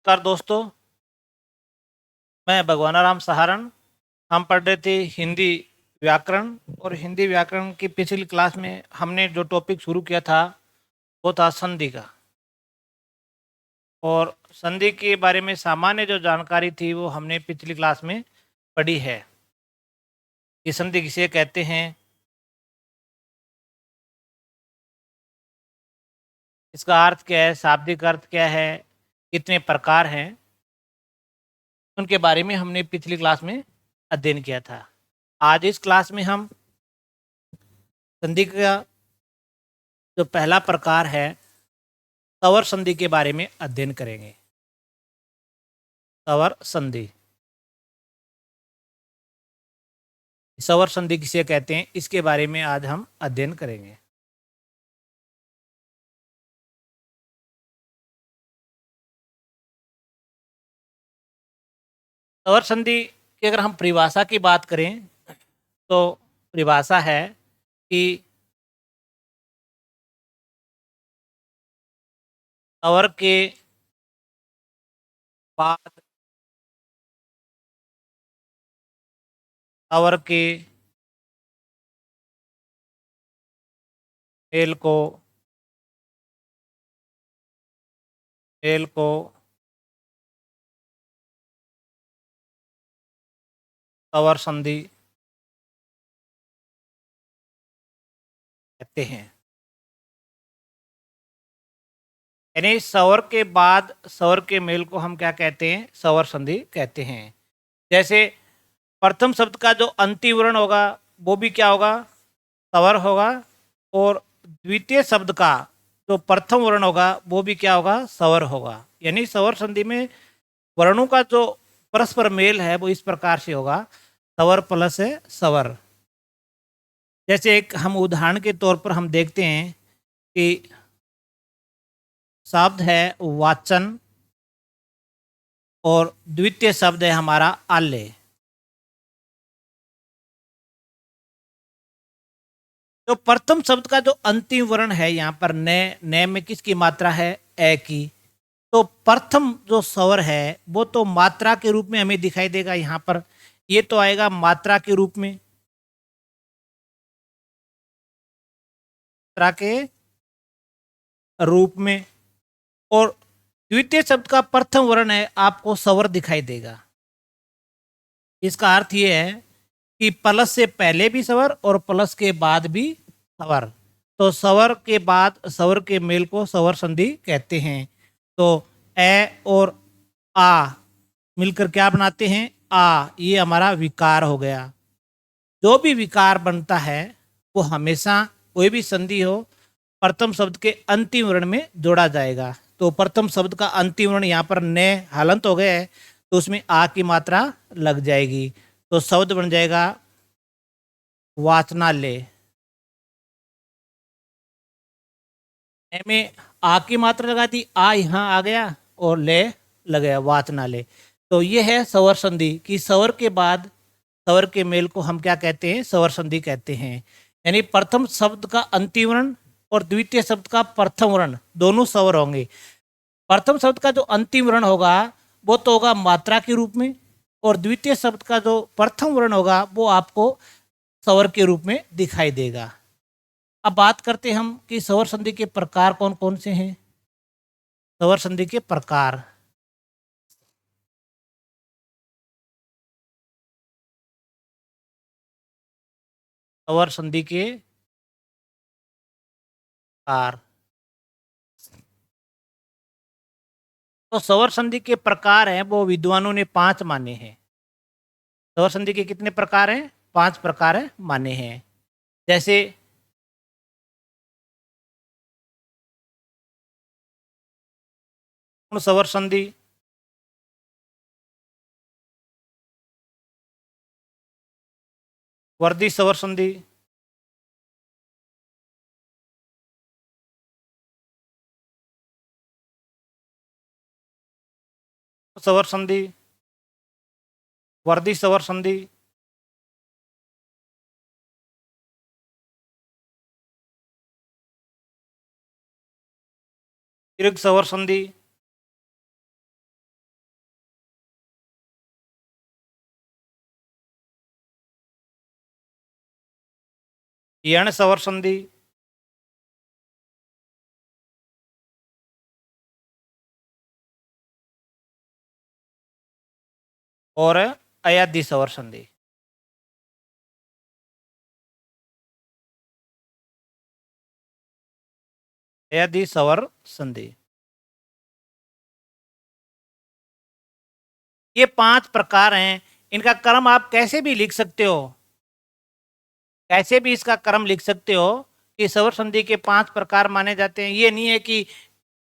नमस्कार दोस्तों, मैं भगवानाराम सहारण। हम पढ़ रहे थे हिंदी व्याकरण। और हिंदी व्याकरण की पिछली क्लास में हमने जो टॉपिक शुरू किया था वो था संधि का। और संधि के बारे में सामान्य जो जानकारी थी वो हमने पिछली क्लास में पढ़ी है कि संधि किसे कहते हैं, इसका अर्थ क्या है, शाब्दिक अर्थ क्या है, कितने प्रकार हैं, उनके बारे में हमने पिछली क्लास में अध्ययन किया था। आज इस क्लास में हम संधि का जो पहला प्रकार है तवर संधि के बारे में अध्ययन करेंगे। तवर संधि, सवर संधि किसे कहते हैं, इसके बारे में आज हम अध्ययन करेंगे। तवर संधि की अगर हम परिभाषा की बात करें तो परिभाषा है कि तवर के बाद तवर के मेल को मेल को तवर संधि कहते हैं। यानी सवर के बाद सवर के मेल को हम क्या कहते हैं, सवर संधि कहते हैं। जैसे प्रथम शब्द का जो अंतिम वर्ण होगा वो भी क्या होगा, सवर होगा। और द्वितीय शब्द का जो प्रथम वर्ण होगा वो भी क्या होगा, सवर होगा। यानी सवर संधि में वर्णों का जो परस्पर मेल है वो इस प्रकार से होगा, सवर प्लस सवर। जैसे एक हम उदाहरण के तौर पर हम देखते हैं कि शब्द है वाचन और द्वितीय शब्द है हमारा आल्य। तो प्रथम शब्द का जो अंतिम वर्ण है यहाँ पर न में किसकी मात्रा है, ए की। तो प्रथम जो स्वर है वो तो मात्रा के रूप में हमें दिखाई देगा यहाँ पर। ये तो आएगा मात्रा के रूप में, मात्रा के रूप में। और द्वितीय शब्द का प्रथम वर्ण है आपको स्वर दिखाई देगा। इसका अर्थ ये है कि प्लस से पहले भी स्वर और प्लस के बाद भी स्वर। तो स्वर के बाद स्वर के मेल को स्वर संधि कहते हैं। तो ए और आ मिलकर क्या बनाते हैं, आ। ये हमारा विकार हो गया। जो भी विकार बनता है वो हमेशा कोई भी संधि हो प्रथम शब्द के अंतिम वर्ण में जोड़ा जाएगा। तो प्रथम शब्द का अंतिम वर्ण यहाँ पर ने हलंत हो गया है तो उसमें आ की मात्रा लग जाएगी। तो शब्द बन जाएगा वाचनालय। ए में आ की मात्रा लगा दी, आ यहाँ आ गया और ले लग गया, वाचनालय। तो ये है स्वर संधि कि स्वर के बाद स्वर के मेल को हम क्या कहते हैं, स्वर संधि कहते हैं। यानी प्रथम शब्द का अंतिम वर्ण और द्वितीय शब्द का प्रथम वर्ण दोनों स्वर होंगे। प्रथम शब्द का जो अंतिम वर्ण होगा वो तो होगा मात्रा के रूप में, और द्वितीय शब्द का जो प्रथम वर्ण होगा वो आपको स्वर के रूप में दिखाई देगा। अब बात करते हैं हम कि स्वर संधि के प्रकार कौन कौन से हैं। स्वर संधि के प्रकार, स्वर संधि के प्रकार। तो स्वर संधि के प्रकार हैं वो विद्वानों ने 5 माने हैं। स्वर संधि के कितने प्रकार हैं, 5 प्रकार है माने हैं। जैसे स्वर संधि, वर्दी स्वर संधि, स्वर संधि, वर्दी स्वर संधि, दीर्घ स्वर संधि, यण सवर संधि, और अयाधि सवर संधि। अयाधि सवर संधि, ये 5 प्रकार हैं। इनका क्रम आप कैसे भी लिख सकते हो, कैसे भी इसका क्रम लिख सकते हो कि सवर संधि के 5 प्रकार माने जाते हैं। ये नहीं है कि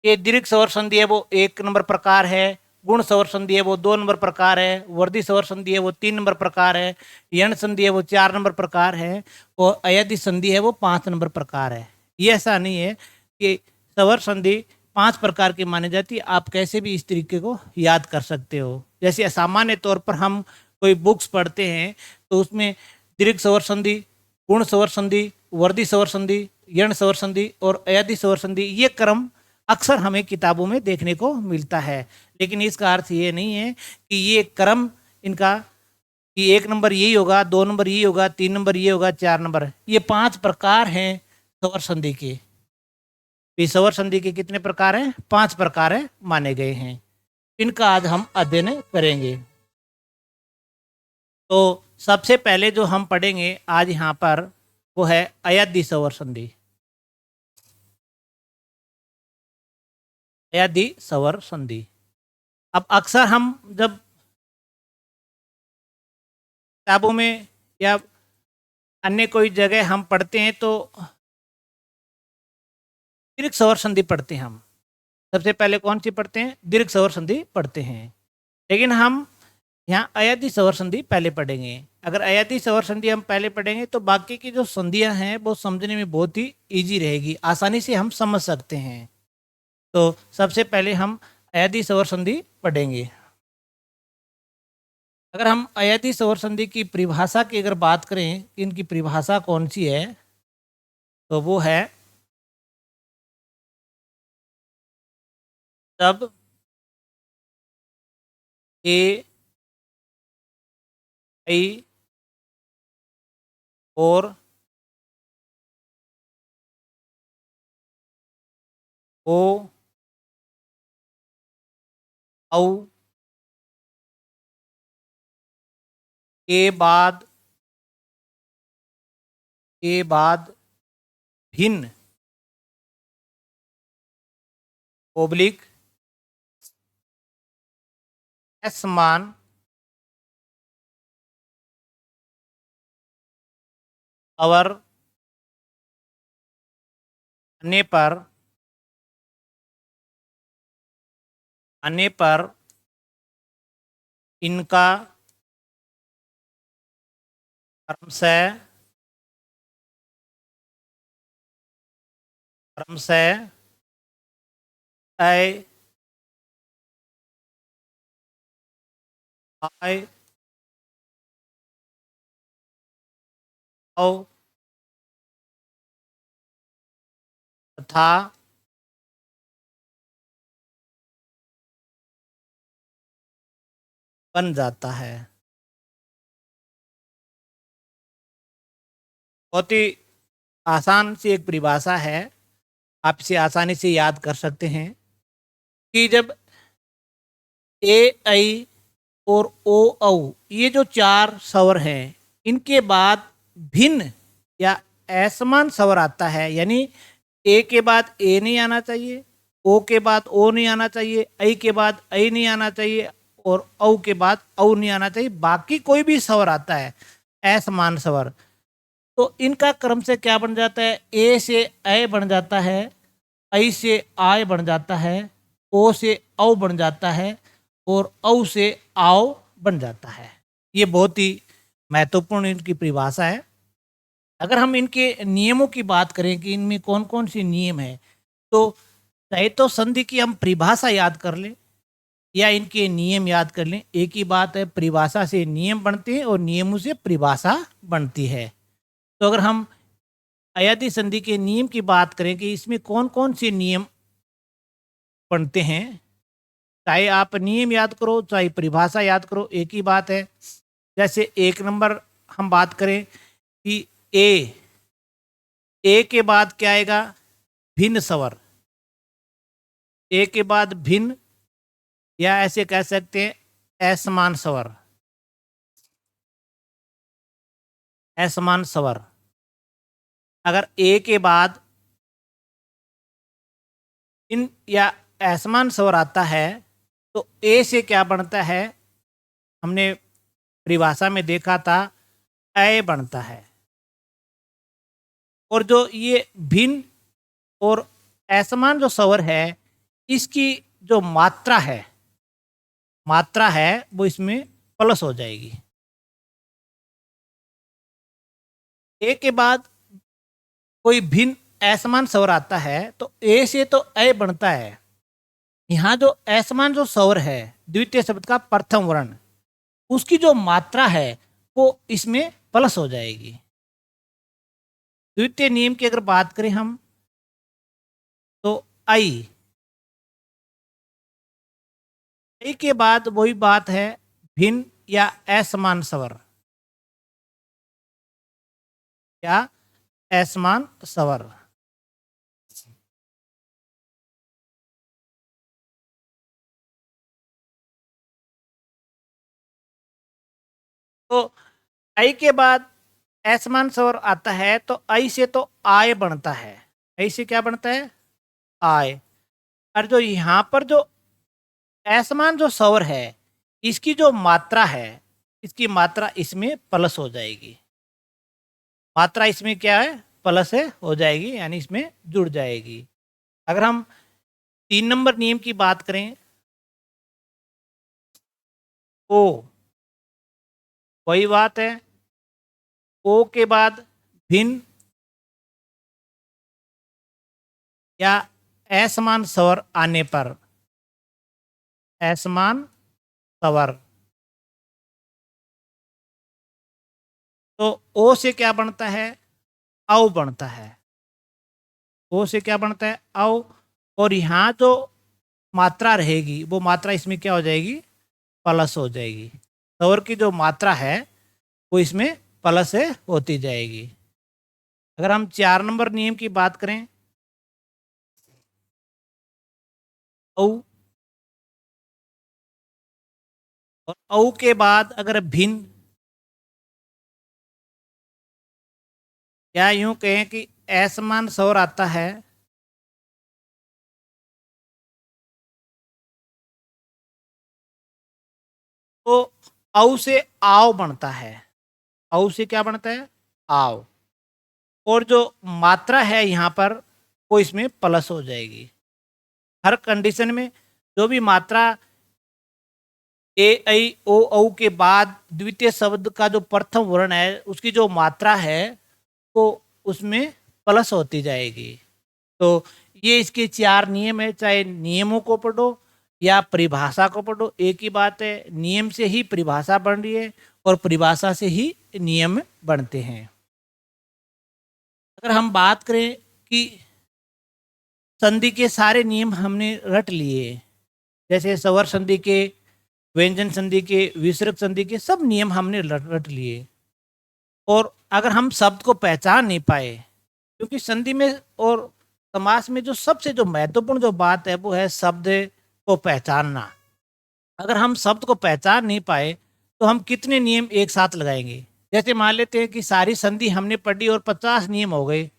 ये दीर्घ सवर संधि है वो 1 नंबर प्रकार है, गुण सवर संधि है वो 2 नंबर प्रकार है, वर्धी सवर संधि है वो 3 नंबर प्रकार है, यण संधि है वो 4 नंबर प्रकार है, और अयाधि संधि है वो 5 नंबर प्रकार है। ये ऐसा नहीं है कि सवर संधि 5 प्रकार की मानी जाती है। आप कैसे भी इस तरीके को याद कर सकते हो। जैसे सामान्य तौर पर हम कोई बुक्स पढ़ते हैं तो उसमें दीर्घ सवर संधि, गुण सवर संधि, वर्धी सवर संधि, यण सवर संधि और अयाधि सवर संधि, ये क्रम अक्सर हमें किताबों में देखने को मिलता है। लेकिन इसका अर्थ ये नहीं है कि ये क्रम इनका कि 1 नंबर यही होगा, 2 नंबर यही होगा, 3 नंबर ये होगा, 4 नंबर। ये 5 प्रकार हैं सवर संधि के। इस सवर संधि के कितने प्रकार हैं? 5 प्रकार है माने गए हैं। इनका आज हम अध्ययन करेंगे। तो सबसे पहले जो हम पढ़ेंगे आज यहाँ पर वो है अयाधि सवर संधि। अयाधि सवर संधि। अब अक्सर हम जब किताबों में या अन्य कोई जगह हम पढ़ते हैं तो दीर्घ सवर संधि पढ़ते हैं। हम सबसे पहले कौन सी पढ़ते हैं? दीर्घ सवर संधि पढ़ते हैं। लेकिन हम यहाँ अयाधि सवर संधि पहले पढ़ेंगे। अगर अयाधि सवर संधि हम पहले पढ़ेंगे तो बाकी की जो संधियाँ हैं वो समझने में बहुत ही ईजी रहेगी, आसानी से हम समझ सकते हैं। तो सबसे पहले हम अयाधि सवर संधि पढ़ेंगे। अगर हम अयाधि सवर संधि की परिभाषा की अगर बात करें कि इनकी परिभाषा कौन सी है, तो वो है जब ए आई और ओ औ के बाद भिन्न ओब्लिक असमान अवर आने पर इनका क्रमशः ऐ आय औ तथा बन जाता है। बहुत ही आसान सी एक परिभाषा है, आप इसे आसानी से याद कर सकते हैं कि जब ए आई और ओ औ ये जो 4 स्वर हैं इनके बाद भिन्न या असमान स्वर आता है, यानी ए के बाद ए नहीं आना चाहिए, ओ के बाद ओ नहीं आना चाहिए, ऐ के बाद ऐ नहीं आना चाहिए और औ के बाद औ नहीं आना चाहिए। बाकी कोई भी स्वर आता है असमान स्वर तो इनका क्रम से क्या बन जाता है? ए से ऐ बन जाता है, ऐ से आय बन जाता है, ओ से औ बन जाता है और औ से आओ बन जाता है। ये बहुत ही महत्वपूर्ण इनकी परिभाषा है। अगर हम इनके नियमों की बात करें कि इनमें कौन कौन से नियम है, तो चाहे तो संधि की हम परिभाषा याद कर लें या इनके नियम याद कर लें, एक ही बात है। परिभाषा से नियम बनते हैं और नियमों से परिभाषा बनती है। तो अगर हम अयाधि संधि के नियम की बात करें कि इसमें कौन कौन से नियम बनते हैं, चाहे आप नियम याद करो चाहे परिभाषा याद करो, एक ही बात है। जैसे 1 नंबर हम बात करें कि ए ए के बाद क्या आएगा? भिन्न स्वर। ए के बाद भिन्न, या ऐसे कह सकते हैं असमान स्वर। असमान स्वर। अगर ए के बाद इन या असमान स्वर आता है तो ए से क्या बनता है? हमने परिभाषा में देखा था, अय बनता है। और जो ये भिन्न और असमान जो स्वर है, इसकी जो मात्रा है वो इसमें प्लस हो जाएगी। ए के बाद कोई भिन्न असमान स्वर आता है तो ए से तो अय बनता है। यहाँ जो असमान जो स्वर है, द्वितीय शब्द का प्रथम वर्ण, उसकी जो मात्रा है वो इसमें प्लस हो जाएगी। द्वितीय नियम की अगर बात करें हम तो आई के बाद वही बात है, भिन्न या असमान स्वर या असमान स्वर। तो आई के बाद असमान स्वर आता है तो आई से तो आय बनता है। आई से क्या बनता है? आय। और जो यहाँ पर जो असमान जो स्वर है, इसकी जो मात्रा है, इसकी मात्रा इसमें प्लस हो जाएगी। मात्रा इसमें क्या है? प्लस है, हो जाएगी, यानी इसमें जुड़ जाएगी। अगर हम 3 नंबर नियम की बात करें, ओ, वही बात है, ओ के बाद भिन्न या असमान स्वर आने पर, असमान स्वर, तो ओ से क्या बनता है? औ बनता है। ओ से क्या बनता है? औ। और यहाँ जो मात्रा रहेगी वो मात्रा इसमें क्या हो जाएगी? प्लस हो जाएगी। स्वर की जो मात्रा है वो इसमें प्लस से होती जाएगी। अगर हम 4 नंबर नियम की बात करें, औ, और औ के बाद अगर भिन्न, या यूं कहें कि असमान स्वर आता है तो औ से आव बनता है। औ से क्या बनता है? आव। और जो मात्रा है यहाँ पर वो इसमें प्लस हो जाएगी। हर कंडीशन में जो भी मात्रा ए ऐ ओ औ के बाद द्वितीय शब्द का जो प्रथम वर्ण है, उसकी जो मात्रा है वो उसमें प्लस होती जाएगी। तो ये इसके 4 नियम है। चाहे नियमों को पढ़ो या परिभाषा को पढ़ो, एक ही बात है। नियम से ही परिभाषा बन रही है और परिभाषा से ही नियम बनते हैं। अगर हम बात करें कि संधि के सारे नियम हमने रट लिए, जैसे स्वर संधि के, व्यंजन संधि के, विसर्ग संधि के, सब नियम हमने रट लिए। और अगर हम शब्द को पहचान नहीं पाए, क्योंकि संधि में और समास में जो सबसे जो महत्वपूर्ण जो बात है वो है शब्द को पहचानना। अगर हम शब्द को पहचान नहीं पाए तो हम कितने नियम एक साथ लगाएंगे? जैसे मान लेते हैं कि सारी संधि हमने पढ़ी और 50 नियम हो गए।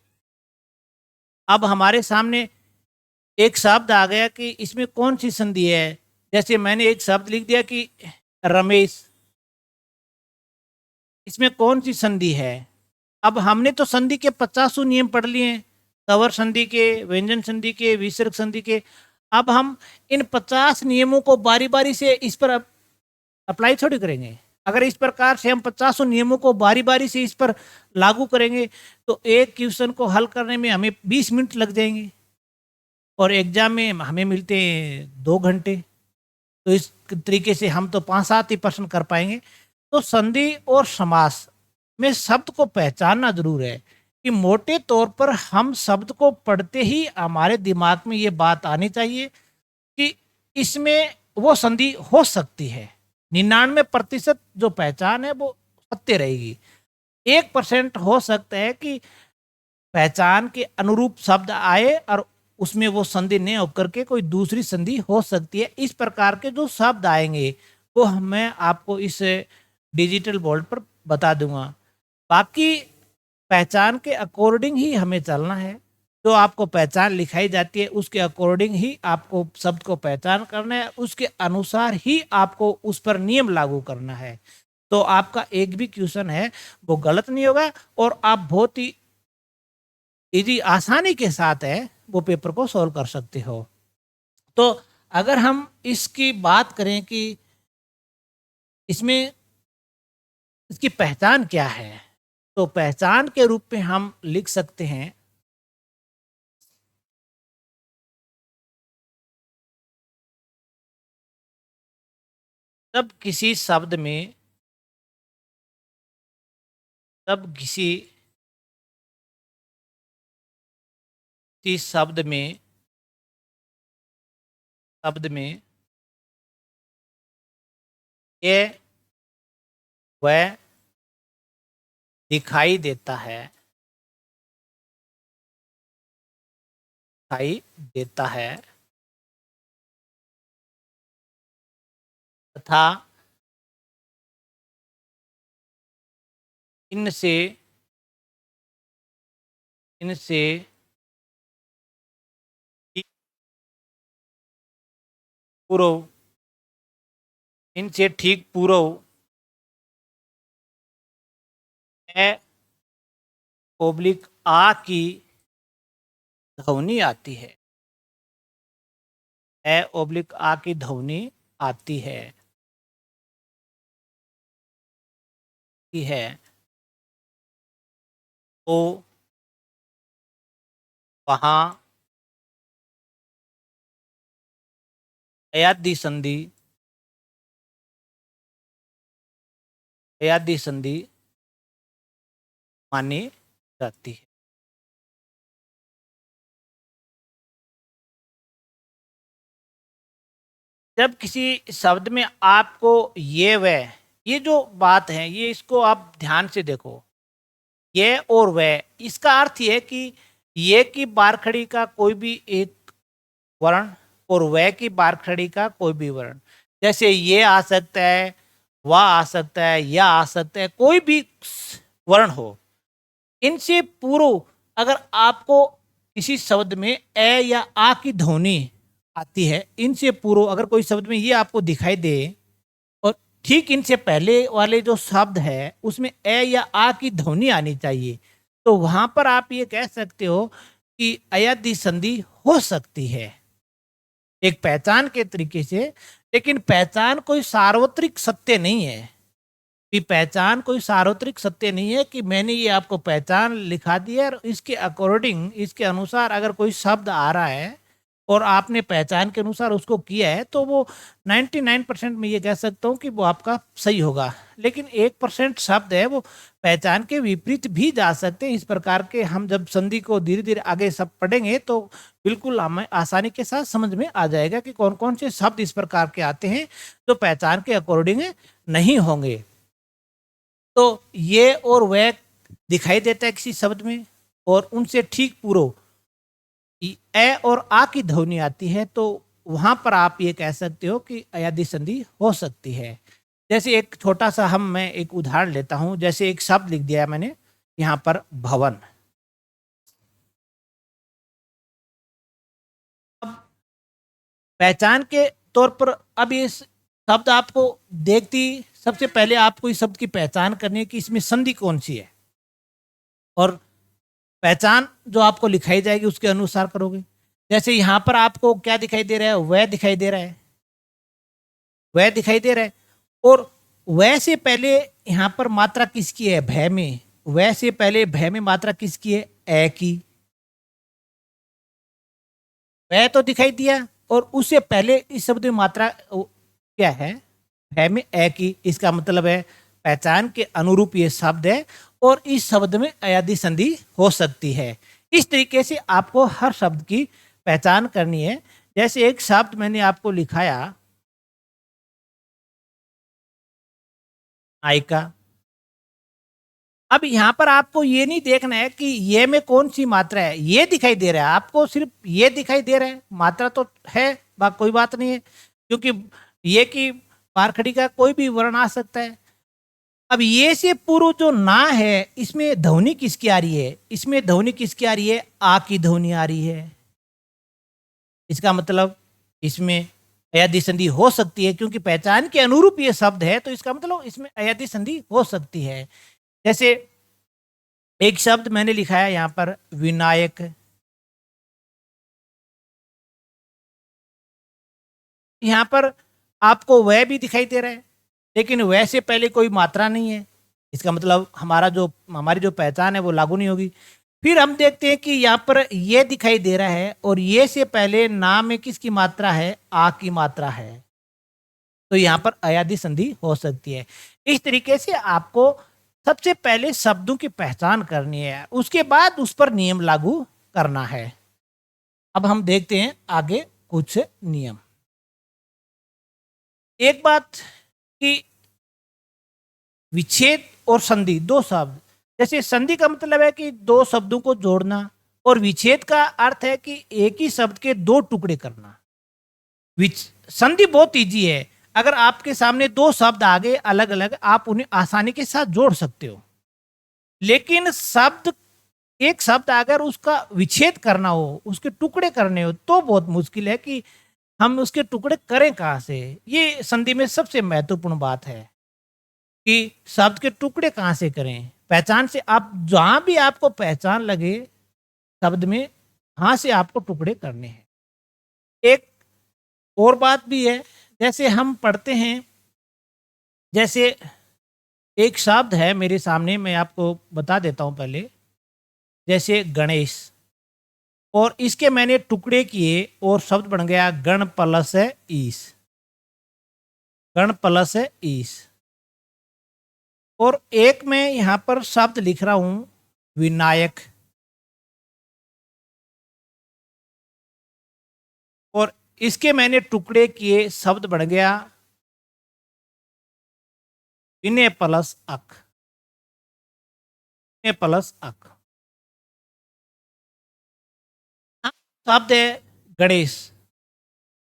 अब हमारे सामने एक शब्द आ गया कि इसमें कौन सी संधि है। जैसे मैंने एक शब्द लिख दिया कि रमेश, इसमें कौन सी संधि है? अब हमने तो संधि के 50 नियम पढ़ लिए हैं, स्वर संधि के, व्यंजन संधि के, विसर्ग संधि के। अब हम इन 50 नियमों को बारी बारी से इस पर अप्लाई थोड़ी करेंगे। अगर इस प्रकार से हम 50 नियमों को बारी बारी से इस पर लागू करेंगे तो एक क्वेश्चन को हल करने में हमें 20 मिनट लग जाएंगे और एग्जाम में हमें मिलते हैं 2 घंटे। तो इस तरीके से हम तो 5-7 ही प्रश्न कर पाएंगे। तो संधि और समास में शब्द को पहचानना जरूर है कि मोटे तौर पर हम शब्द को पढ़ते ही हमारे दिमाग में ये बात आनी चाहिए कि इसमें वो संधि हो सकती है। 99% जो पहचान है वो सत्य रहेगी। 1% हो सकता है कि पहचान के अनुरूप शब्द आए और उसमें वो संधि न होकर के कोई दूसरी संधि हो सकती है। इस प्रकार के जो शब्द आएंगे वो मैं आपको इस डिजिटल बोर्ड पर बता दूंगा। बाकी पहचान के अकॉर्डिंग ही हमें चलना है। जो आपको पहचान लिखाई जाती है उसके अकॉर्डिंग ही आपको शब्द को पहचान करना है, उसके अनुसार ही आपको उस पर नियम लागू करना है। तो आपका एक भी क्वेश्चन है वो गलत नहीं होगा और आप बहुत ही इजी आसानी के साथ है वो पेपर को सॉल्व कर सकते हो। तो अगर हम इसकी बात करें कि इसमें इसकी पहचान क्या है, तो पहचान के रूप में हम लिख सकते हैं तब किसी शब्द में तब किसी शब्द में ये वह दिखाई देता है दिखाई देता है तथा इनसे इनसे ठीक पूर्व इनसे ठीक पूर्व ए ओब्लिक आ की ध्वनि आती है। ए ओब्लिक आ की ध्वनि आती है तो वहाँ अयादी संधि मानी जाती है। जब किसी शब्द में आपको ये जो बात है ये इसको आप ध्यान से देखो, ये और वह, इसका अर्थ ये कि ये की बारखड़ी का कोई भी एक वर्ण और वह की बारखड़ी का कोई भी वर्ण, जैसे ये आ सकता है, वह आ सकता है, या आ सकता है, कोई भी वर्ण हो, इनसे पूर्व अगर आपको किसी शब्द में ए या आ की ध्वनि आती है, इनसे पूर्व अगर कोई शब्द में ये आपको दिखाई दे और ठीक इनसे पहले वाले जो शब्द है उसमें ए या आ की ध्वनि आनी चाहिए, तो वहां पर आप ये कह सकते हो कि अयादी संधि हो सकती है एक पहचान के तरीके से। लेकिन पहचान कोई सार्वत्रिक सत्य नहीं है कि पहचान कोई सार्वत्रिक सत्य नहीं है कि मैंने ये आपको पहचान लिखा दी है और इसके अकॉर्डिंग इसके अनुसार अगर कोई शब्द आ रहा है और आपने पहचान के अनुसार उसको किया है तो वो 99% में ये कह सकता हूँ कि वो आपका सही होगा। लेकिन 1% शब्द है वो पहचान के विपरीत भी जा सकते हैं। इस प्रकार के हम जब संधि को धीरे धीरे आगे सब पढ़ेंगे तो बिल्कुल हमें आसानी के साथ समझ में आ जाएगा कि कौन कौन से शब्द इस प्रकार के आते हैं जो पहचान के अकॉर्डिंग नहीं होंगे। तो ये और वह दिखाई देता है किसी शब्द में और उनसे ठीक पूर्व ए और आ की ध्वनि आती है, तो वहां पर आप ये कह सकते हो कि अयादी संधि हो सकती है। जैसे एक छोटा सा मैं एक उदाहरण लेता हूं, जैसे एक शब्द लिख दिया मैंने यहां पर भवन। अब पहचान के तौर पर अब ये शब्द आपको देखती सबसे पहले आपको इस शब्द की पहचान करनी है कि इसमें संधि कौन सी है और पहचान जो आपको लिखाई जाएगी उसके अनुसार करोगे। जैसे यहां पर आपको क्या दिखाई दे रहा है, वह दिखाई दे रहा है, वह दिखाई दे रहा है और वह से पहले यहां पर मात्रा किसकी है, भय में, वह से पहले भय में मात्रा किसकी है, ए की, वह तो दिखाई दिया और उससे पहले इस शब्द में मात्रा क्या है, भय में ए की। इसका मतलब है पहचान के अनुरूप ये शब्द है और इस शब्द में अयादी संधि हो सकती है। इस तरीके से आपको हर शब्द की पहचान करनी है। जैसे एक शब्द मैंने आपको लिखाया नायिका, अब यहाँ पर आपको ये नहीं देखना है कि ये में कौन सी मात्रा है, ये दिखाई दे रहा है आपको, सिर्फ ये दिखाई दे रहा है, मात्रा तो है, कोई बात नहीं है, क्योंकि ये की पारखड़ी का कोई भी वर्ण आ सकता है। अब ये से पूर्व जो ना है, इसमें ध्वनि किसकी आ रही है, इसमें ध्वनि किसकी आ रही है, आ की ध्वनि आ रही है। इसका मतलब इसमें अयादी संधि हो सकती है, क्योंकि पहचान के अनुरूप ये शब्द है, तो इसका मतलब इसमें अयादी संधि हो सकती है। जैसे एक शब्द मैंने लिखा है यहां पर, विनायक। यहां पर आपको वह भी दिखाई दे रहा है, लेकिन वह से पहले कोई मात्रा नहीं है, इसका मतलब हमारी जो पहचान है वो लागू नहीं होगी। फिर हम देखते हैं कि यहाँ पर ये दिखाई दे रहा है, और ये से पहले ना में किसकी मात्रा है, आ की मात्रा है, तो यहाँ पर अयादी संधि हो सकती है। इस तरीके से आपको सबसे पहले शब्दों की पहचान करनी है, उसके बाद उस पर नियम लागू करना है। अब हम देखते हैं आगे कुछ नियम। एक बात कि विच्छेद और संधि दो शब्द, जैसे संधि का मतलब है कि दो शब्दों को जोड़ना, और विच्छेद का अर्थ है कि एक ही शब्द के दो टुकड़े करना। संधि बहुत इजी है, अगर आपके सामने दो शब्द आ गए अलग अलग, आप उन्हें आसानी के साथ जोड़ सकते हो। लेकिन एक शब्द अगर उसका विच्छेद करना हो, उसके टुकड़े करने हो, तो बहुत मुश्किल है कि हम उसके टुकड़े करें कहां से। ये संधि में सबसे महत्वपूर्ण बात है कि शब्द के टुकड़े कहां से करें। पहचान से आप जहां भी आपको पहचान लगे शब्द में, वहां से आपको टुकड़े करने हैं। एक और बात भी है, जैसे हम पढ़ते हैं, जैसे एक शब्द है मेरे सामने, मैं आपको बता देता हूं पहले, जैसे गणेश, और इसके मैंने टुकड़े किए और शब्द बन गया गण प्लस ईस, गण प्लस ईस। और एक मैं यहां पर शब्द लिख रहा हूं विनायक, और इसके मैंने टुकड़े किए, शब्द बन गया विनय प्लस अक, विनय प्लस अक। शब्द है गणेश।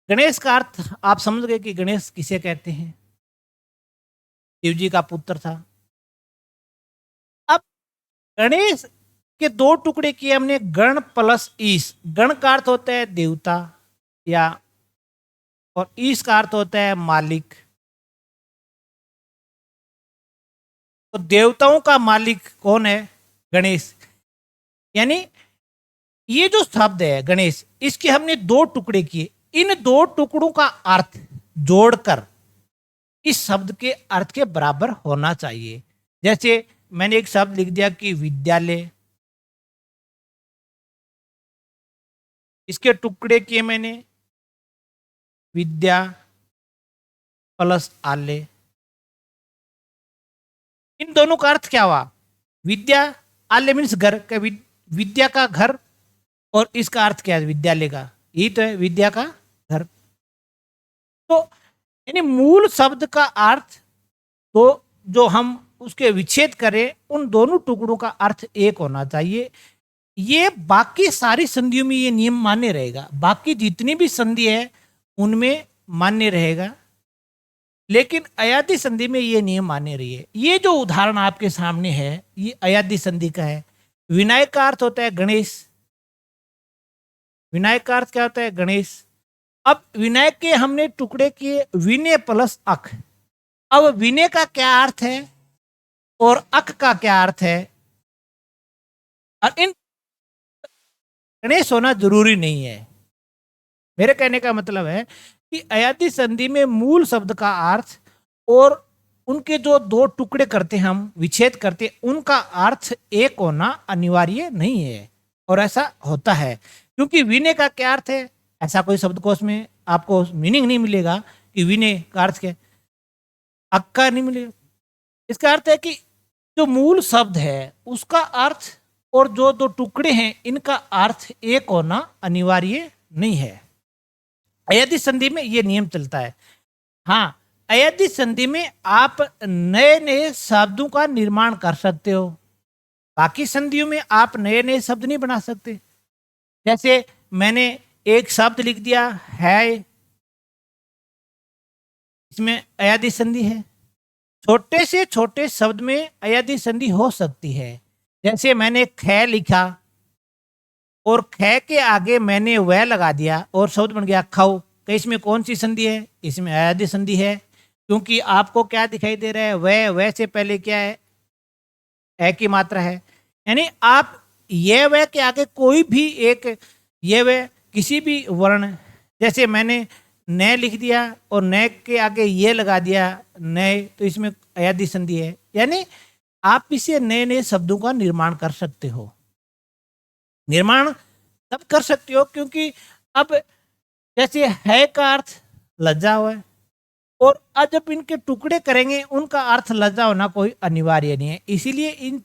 गणेश का अर्थ आप समझ गए कि गणेश किसे कहते हैं, शिव जी का पुत्र था। अब गणेश के दो टुकड़े किए हमने, गण प्लस ईश। गण का अर्थ होता है देवता या, और ईश का अर्थ होता है मालिक। तो देवताओं का मालिक कौन है, गणेश। यानी ये जो शब्द है गणेश, इसके हमने दो टुकड़े किए, इन दो टुकड़ों का अर्थ जोड़कर इस शब्द के अर्थ के बराबर होना चाहिए। जैसे मैंने एक शब्द लिख दिया कि विद्यालय, इसके टुकड़े किए मैंने विद्या प्लस आल्य। इन दोनों का अर्थ क्या हुआ, विद्या, आल्य मीन्स घर का, विद्या का घर, और इसका अर्थ क्या है, विद्यालय का, यही तो है विद्या का घर। तो यानी मूल शब्द का अर्थ, तो जो हम उसके विच्छेद करें, उन दोनों टुकड़ों का अर्थ एक होना चाहिए। ये बाकी सारी संधियों में ये नियम मान्य रहेगा, बाकी जितनी भी संधि है उनमें मान्य रहेगा, लेकिन अयादी संधि में ये नियम मान्य रही है। ये जो उदाहरण आपके सामने है, ये अयादी संधि का है। विनायक का अर्थ होता है गणेश, विनायक का अर्थ क्या होता है, गणेश। अब विनायक के हमने टुकड़े किए विनय प्लस अक। अब विनय का क्या अर्थ है और अक का क्या अर्थ है, और इन गणेश होना जरूरी नहीं है। मेरे कहने का मतलब है कि अयादी संधि में मूल शब्द का अर्थ और उनके जो दो टुकड़े करते हैं, हम विच्छेद करते, उनका अर्थ एक होना अनिवार्य नहीं है, और ऐसा होता है क्योंकि विनय का क्या अर्थ है, ऐसा कोई शब्दकोश में आपको मीनिंग नहीं मिलेगा कि विनय का अर्थ क्या, अक्का नहीं मिलेगा। इसका अर्थ है कि जो मूल शब्द है उसका अर्थ और जो दो टुकड़े हैं इनका अर्थ एक होना अनिवार्य नहीं है। अयादी संधि में ये नियम चलता है। हाँ, अयादी संधि में आप नए नए शब्दों का निर्माण कर सकते हो, बाकी संधियों में आप नए नए शब्द नहीं बना सकते। जैसे मैंने एक शब्द लिख दिया है, इसमें अयादी संधि है। छोटे से छोटे शब्द में अयादी संधि हो सकती है। जैसे मैंने ख लिखा और ख के आगे मैंने वह लगा दिया और शब्द बन गया खव। तो इसमें कौन सी संधि है? इसमें अयादी संधि है, क्योंकि आपको क्या दिखाई दे रहा है? वह से पहले क्या है? ए की मात्रा है। यानी आप ये वह के आगे कोई भी एक ये वह किसी भी वर्ण, जैसे मैंने न लिख दिया और न के आगे ये लगा दिया नए, तो इसमें अयादी संधि है। यानी आप इसे नए नए शब्दों का निर्माण कर सकते हो। निर्माण तब कर सकते हो क्योंकि अब जैसे है का अर्थ लज्जा हुआ है, और अब जब इनके टुकड़े करेंगे उनका अर्थ लज्जा होना कोई अनिवार्य नहीं है। इसीलिए इन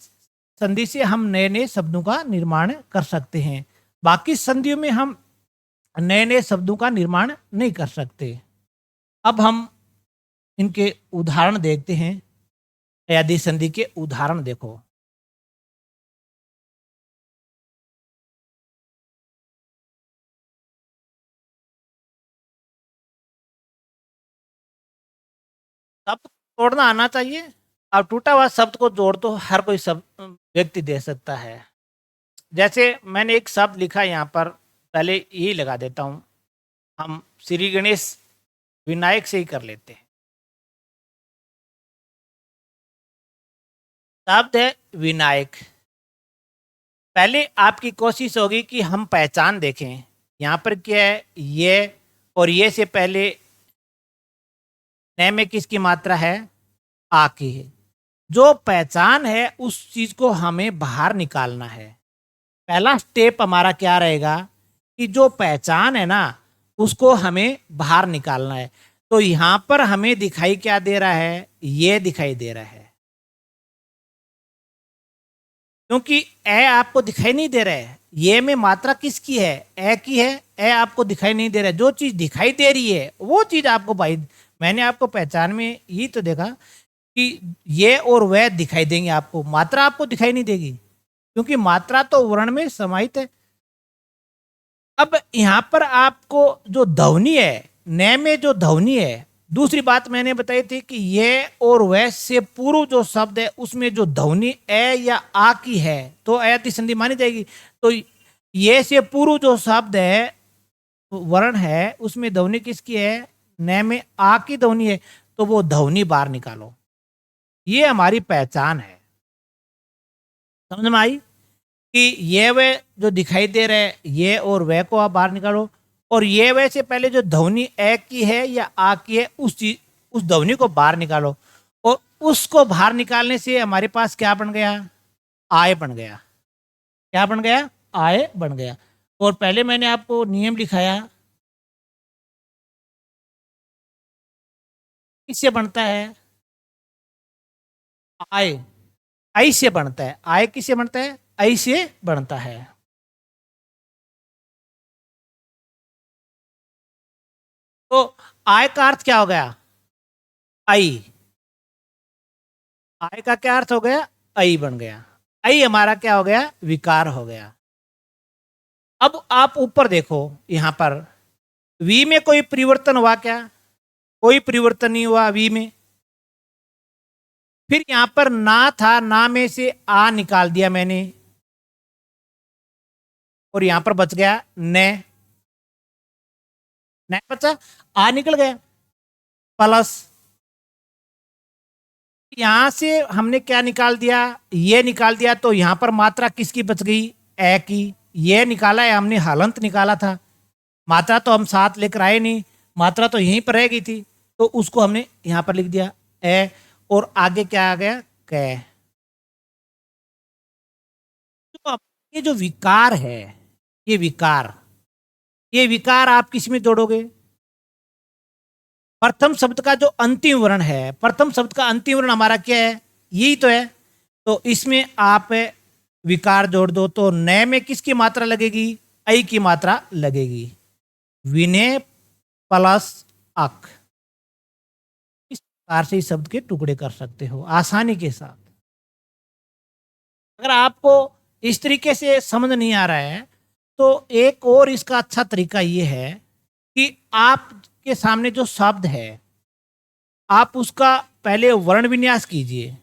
संधि से हम नए नए शब्दों का निर्माण कर सकते हैं। बाकी संधियों में हम नए नए शब्दों का निर्माण नहीं कर सकते। अब हम इनके उदाहरण देखते हैं। अयादी संधि के उदाहरण देखो। शब्द तोड़ना आना चाहिए। अब टूटा हुआ शब्द को जोड़ तो हर कोई शब्द व्यक्ति दे सकता है। जैसे मैंने एक शब्द लिखा यहाँ पर, पहले यही लगा देता हूँ। हम श्री गणेश विनायक से ही कर लेते हैं। शब्द है विनायक। पहले आपकी कोशिश होगी कि हम पहचान देखें। यहाँ पर क्या है? ये और ये से पहले न में किसकी मात्रा है? आ की है। जो पहचान है उस चीज को हमें बाहर निकालना है। पहला स्टेप हमारा क्या रहेगा कि जो पहचान है ना उसको हमें बाहर निकालना है। तो यहां पर हमें दिखाई क्या दे रहा है? ये दिखाई दे रहा है, क्योंकि ए आपको दिखाई नहीं दे रहा है। ये में मात्रा किसकी है? ए की है। ए आपको दिखाई नहीं दे रहा है। जो चीज दिखाई दे रही है वो चीज आपको भाई, मैंने आपको पहचान में यही तो देखा कि ये और वह दिखाई देंगे आपको, मात्रा आपको दिखाई नहीं देगी, क्योंकि मात्रा तो वर्ण में समाहित है। अब यहां पर आपको जो ध्वनि है, न में जो ध्वनि है, दूसरी बात मैंने बताई थी कि ये और वह से पूर्व जो शब्द है उसमें जो ध्वनि ए या आ की है तो अयाती संधि मानी जाएगी। तो ये से पूर्व जो शब्द है, वर्ण है, उसमें ध्वनि किसकी है? न में आ की ध्वनि है, तो वो ध्वनि बाहर निकालो। ये हमारी पहचान है। समझ में आई कि ये वे जो दिखाई दे रहे हैं ये और वह को आप बाहर निकालो, और ये वे से पहले जो ध्वनि ए की है या आ की है उस चीज, उस ध्वनि को बाहर निकालो, और उसको बाहर निकालने से हमारे पास क्या बन गया? आय बन गया। क्या बन गया? आय बन गया। और पहले मैंने आपको नियम लिखाया, किससे बनता है? आय आई से बनता है। आय किससे बनता है? आई से बनता है। तो आय का अर्थ क्या हो गया? आई। आय का क्या अर्थ हो गया? आई बन गया। आई हमारा क्या हो गया? विकार हो गया। अब आप ऊपर देखो, यहां पर वी में कोई परिवर्तन हुआ क्या? कोई परिवर्तन नहीं हुआ वी में। फिर यहां पर ना था, ना में से आ निकाल दिया मैंने, और यहां पर बच गया न। न बचा, आ निकल गया, प्लस यहां से हमने क्या निकाल दिया? ये निकाल दिया। तो यहां पर मात्रा किसकी बच गई? ए की। ये निकाला है हमने, हलंत निकाला था। मात्रा तो हम साथ लेकर आए नहीं, मात्रा तो यहीं पर रह गई थी, तो उसको हमने यहां पर लिख दिया ए, और आगे क्या आ गया? कै। तो अब ये जो विकार है, ये विकार, ये विकार आप किस में जोड़ोगे? प्रथम शब्द का जो अंतिम वर्ण है, प्रथम शब्द का अंतिम वर्ण हमारा क्या है? यही तो है। तो इसमें आप विकार जोड़ दो, तो नए में किसकी मात्रा लगेगी? ऐ की मात्रा लगेगी। विनय प्लस अक। इस प्रकार से इस शब्द के टुकड़े कर सकते हो आसानी के साथ। अगर आपको इस तरीके से समझ नहीं आ रहा है तो एक और इसका अच्छा तरीका ये है कि आपके सामने जो शब्द है आप उसका पहले वर्ण विन्यास कीजिए।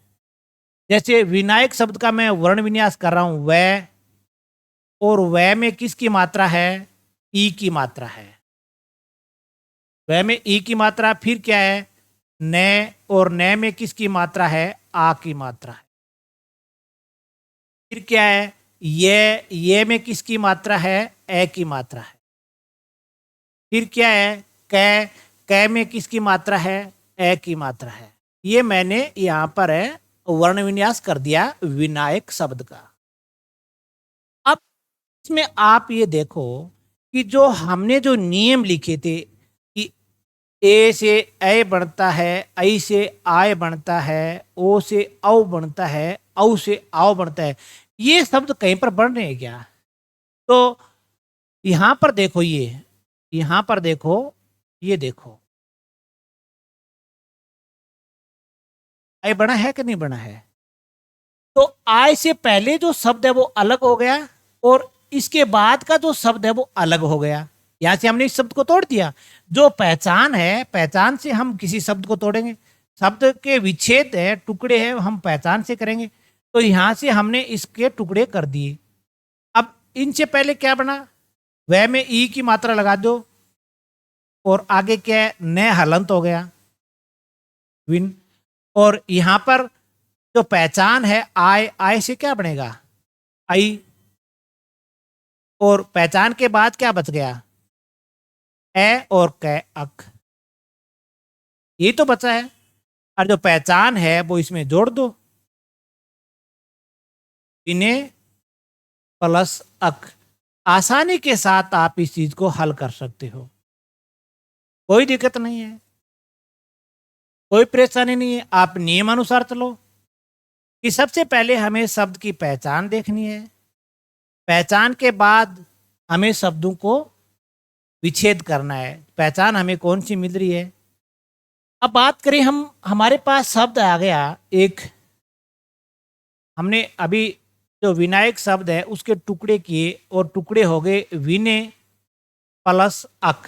जैसे विनायक शब्द का मैं वर्ण विन्यास कर रहा हूं, वह, और वह में किसकी मात्रा है? ई की मात्रा है। वह में ई की मात्रा, फिर क्या है? न, और न में किसकी मात्रा है? आ की मात्रा है। फिर क्या है? ये में किसकी मात्रा है? ए की मात्रा है। फिर क्या है? कै में किसकी मात्रा है? ए की मात्रा है। ये मैंने यहां पर है वर्ण विन्यास कर दिया विनायक शब्द का। अब इसमें आप ये देखो कि जो हमने जो नियम लिखे थे कि ए से ए बनता है, ऐ से आय बनता है, ओ से औ बनता है, औ से आओ बनता है, ये शब्द कहीं पर बन रहे हैं क्या? तो यहां पर देखो, यहां पर देखो, ये देखो आय बना है कि नहीं बना है? तो आय से पहले जो शब्द है वो अलग हो गया और इसके बाद का जो शब्द है वो अलग हो गया। यहां से हमने इस शब्द को तोड़ दिया। जो पहचान है, पहचान से हम किसी शब्द को तोड़ेंगे। शब्द के विच्छेद है, टुकड़े हैं, हम पहचान से करेंगे। तो यहां से हमने इसके टुकड़े कर दिए। अब इनसे पहले क्या बना? वह में ई की मात्रा लगा दो और आगे क्या है? न हलंत हो गया, विन। और यहां पर जो पहचान है आय, आय से क्या बनेगा? आई। और पहचान के बाद क्या बच गया? ए और कै, अक। ये तो बचा है। और जो पहचान है वो इसमें जोड़ दो, इन्हें प्लस अक। आसानी के साथ आप इस चीज को हल कर सकते हो, कोई दिक्कत नहीं है, कोई परेशानी नहीं है। आप नियम अनुसार चलो कि सबसे पहले हमें शब्द की पहचान देखनी है, पहचान के बाद हमें शब्दों को विच्छेद करना है। पहचान हमें कौन सी मिल रही है? अब बात करें, हम हमारे पास शब्द आ गया एक, हमने अभी जो विनायक शब्द है उसके टुकड़े किए और टुकड़े हो गए विने प्लस अक।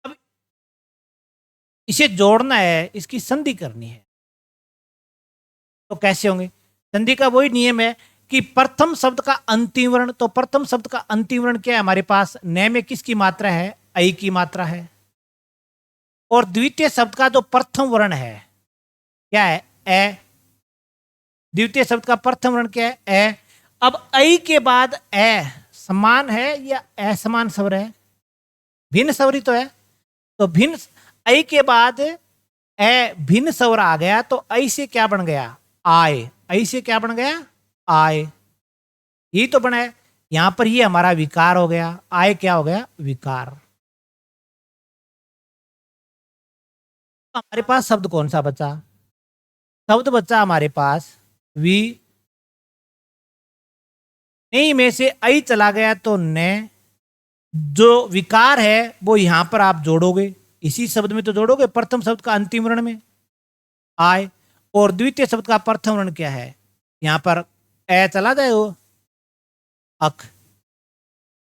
अब इसे जोड़ना है, इसकी संधि करनी है। तो कैसे होंगे? संधि का वही नियम है कि प्रथम शब्द का अंतिम वर्ण, तो प्रथम शब्द का अंतिम वर्ण क्या है हमारे पास? न में किसकी मात्रा है? ऐ की मात्रा है। और द्वितीय शब्द का जो प्रथम वर्ण है क्या है? ए। द्वितीय शब्द का प्रथम वर्ण क्या है? ए। अब ऐ के बाद ए समान है या असमान स्वर है? भिन्न स्वर ही तो है। तो भिन्न, ऐ के बाद ए भिन्न स्वर आ गया तो ऐ से क्या बन गया? आय। ऐ से क्या बन गया? आय। यही तो बना है। यहां पर ये हमारा विकार हो गया, आय क्या हो गया? विकार। तो हमारे पास शब्द कौन सा बचा? शब्द बचा हमारे पास वी। नहीं में से ऐ चला गया तो न। जो विकार है वो यहां पर आप जोड़ोगे, इसी शब्द में तो जोड़ोगे, प्रथम शब्द का अंतिम वर्ण में आय। और द्वितीय शब्द का प्रथम वर्ण क्या है? यहां पर ए चला जाए वो अक।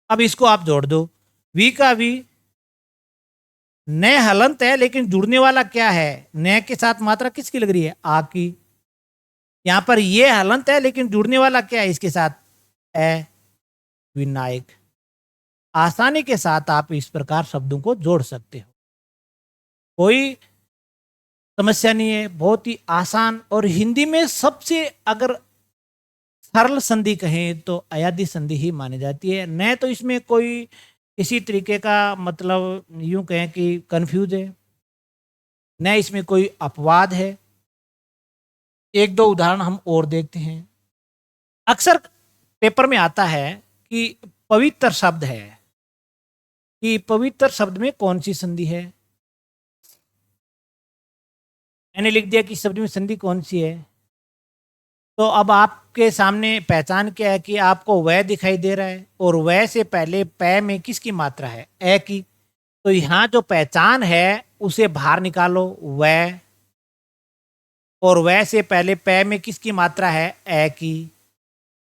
अब इसको आप जोड़ दो, वी का वी। न हलंत है लेकिन जुड़ने वाला क्या है? न के साथ मात्रा किसकी लग रही है? आ की। यहां पर ये हलंत है लेकिन जुड़ने वाला क्या है इसके साथ? ए, विनायक। आसानी के साथ आप इस प्रकार शब्दों को जोड़ सकते हो, कोई समस्या नहीं है, बहुत ही आसान। और हिंदी में सबसे अगर सरल संधि कहें तो अयादि संधि ही मानी जाती है। न तो इसमें कोई किसी तरीके का मतलब यूं कहें कि कंफ्यूज है, न इसमें कोई अपवाद है। एक दो उदाहरण हम और देखते हैं। अक्सर पेपर में आता है कि पवित्र शब्द है, कि पवित्र शब्द में कौन सी संधि है। मैंने लिख दिया कि शब्द में संधि कौन सी है। तो अब आपके सामने पहचान क्या है कि आपको वह दिखाई दे रहा है और वह से पहले पै में किसकी मात्रा है? ए की। तो यहां जो पहचान है उसे बाहर निकालो, वह। और वह से पहले पै में किसकी मात्रा है, ए की,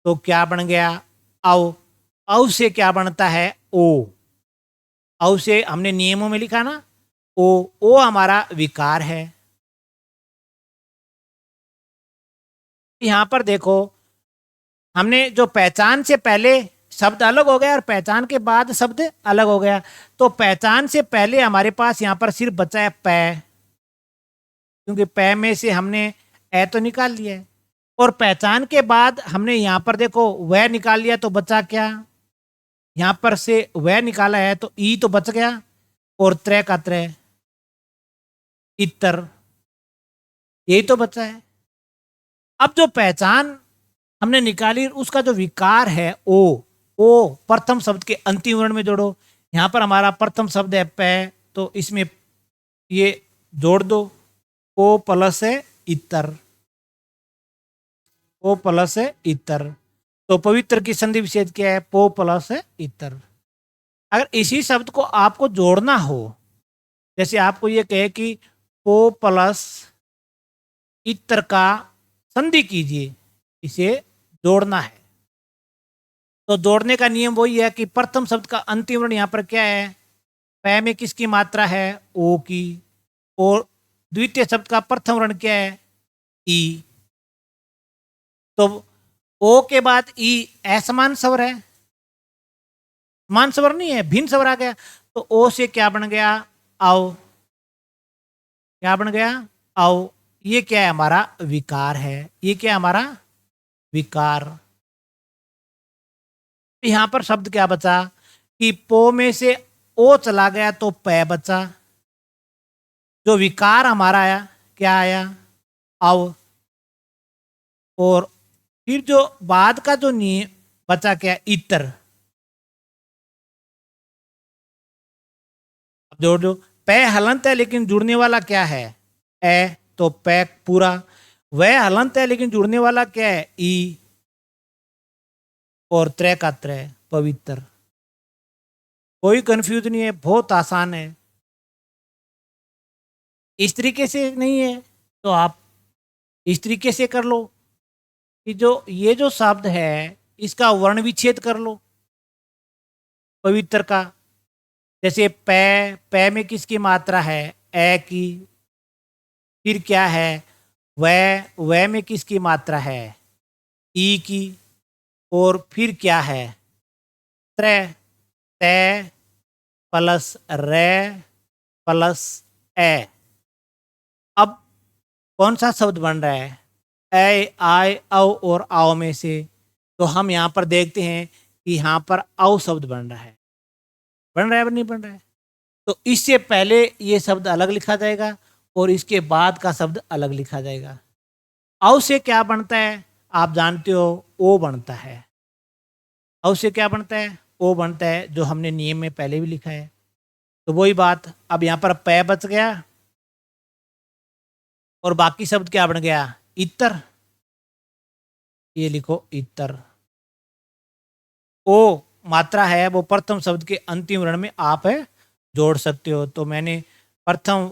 तो क्या बन गया, औ। औ से क्या बनता है, ओ। औ से हमने नियमों में लिखा ना, ओ हमारा विकार है। यहां पर देखो, हमने जो पहचान से पहले शब्द अलग हो गया और पहचान के बाद शब्द अलग हो गया, तो पहचान से पहले हमारे पास यहां पर सिर्फ बचा है पै, क्योंकि पै में से हमने ए तो निकाल लिया है। और पहचान के बाद हमने यहां पर देखो वह निकाल लिया, तो बचा क्या, यहां पर से वह निकाला है तो ई तो बच गया, और त्रै का त्रै, इतर, यही तो बचा है। अब जो पहचान हमने निकाली उसका जो विकार है ओ प्रथम शब्द के अंतिम वर्ण में जोड़ो। यहां पर हमारा प्रथम शब्द है पै, तो इसमें ये जोड़ दो, ओ प्लस है इतर, ओ प्लस है इतर। तो पवित्र की संधि विच्छेद क्या है, पो प्लस है इतर। अगर इसी शब्द को आपको जोड़ना हो, जैसे आपको ये कहे कि पो प्लस इतर का संधि कीजिए, इसे जोड़ना है, तो जोड़ने का नियम वही है कि प्रथम शब्द का अंतिम वर्ण यहां पर क्या है, पै में किसकी मात्रा है, ओ की, और द्वितीय शब्द का प्रथम वर्ण क्या है, ई। तो ओ के बाद ई असमान स्वर है, समान स्वर नहीं है, भिन्न स्वर आ गया, तो ओ से क्या बन गया, आओ, क्या बन गया, आओ। ये क्या है, हमारा विकार है, ये क्या है, हमारा विकार। यहां पर शब्द क्या बचा कि पो में से ओ चला गया तो पै बचा, जो विकार हमारा आया क्या आया, अव। और फिर जो बाद का जो नियम बचा क्या, इतर। अब जोड़ दो, पै हलंत है लेकिन जुड़ने वाला क्या है, ए, तो पै पूरा। वह हलंत है लेकिन जुड़ने वाला क्या है, ई, और त्रै का त्रै, पवित्र। कोई कंफ्यूज नहीं है, बहुत आसान है। इस तरीके से नहीं है तो आप इस तरीके से कर लो कि जो ये जो शब्द है इसका वर्ण विच्छेद कर लो पवित्र का। जैसे पै, पै में किसकी मात्रा है, ए की, फिर क्या है, वह में किसकी मात्रा है, ई की, और फिर क्या है, त्रै, तै प्लस रे प्लस ए। अब कौन सा शब्द बन रहा है, ए, आय, औ और आओ में से, तो हम यहां पर देखते हैं कि यहां पर औ शब्द बन रहा है, बन रहा है नहीं बन रहा है। तो इससे पहले ये शब्द अलग लिखा जाएगा और इसके बाद का शब्द अलग लिखा जाएगा। औ से क्या बनता है, आप जानते हो, ओ बनता है। औ से क्या बनता है, ओ बनता है, जो हमने नियम में पहले भी लिखा है। तो वही बात, अब यहां पर पै बच गया और बाकी शब्द क्या बन गया, इतर। ये लिखो इतर। ओ मात्रा है वो प्रथम शब्द के अंतिम वर्ण में आप है जोड़ सकते हो, तो मैंने प्रथम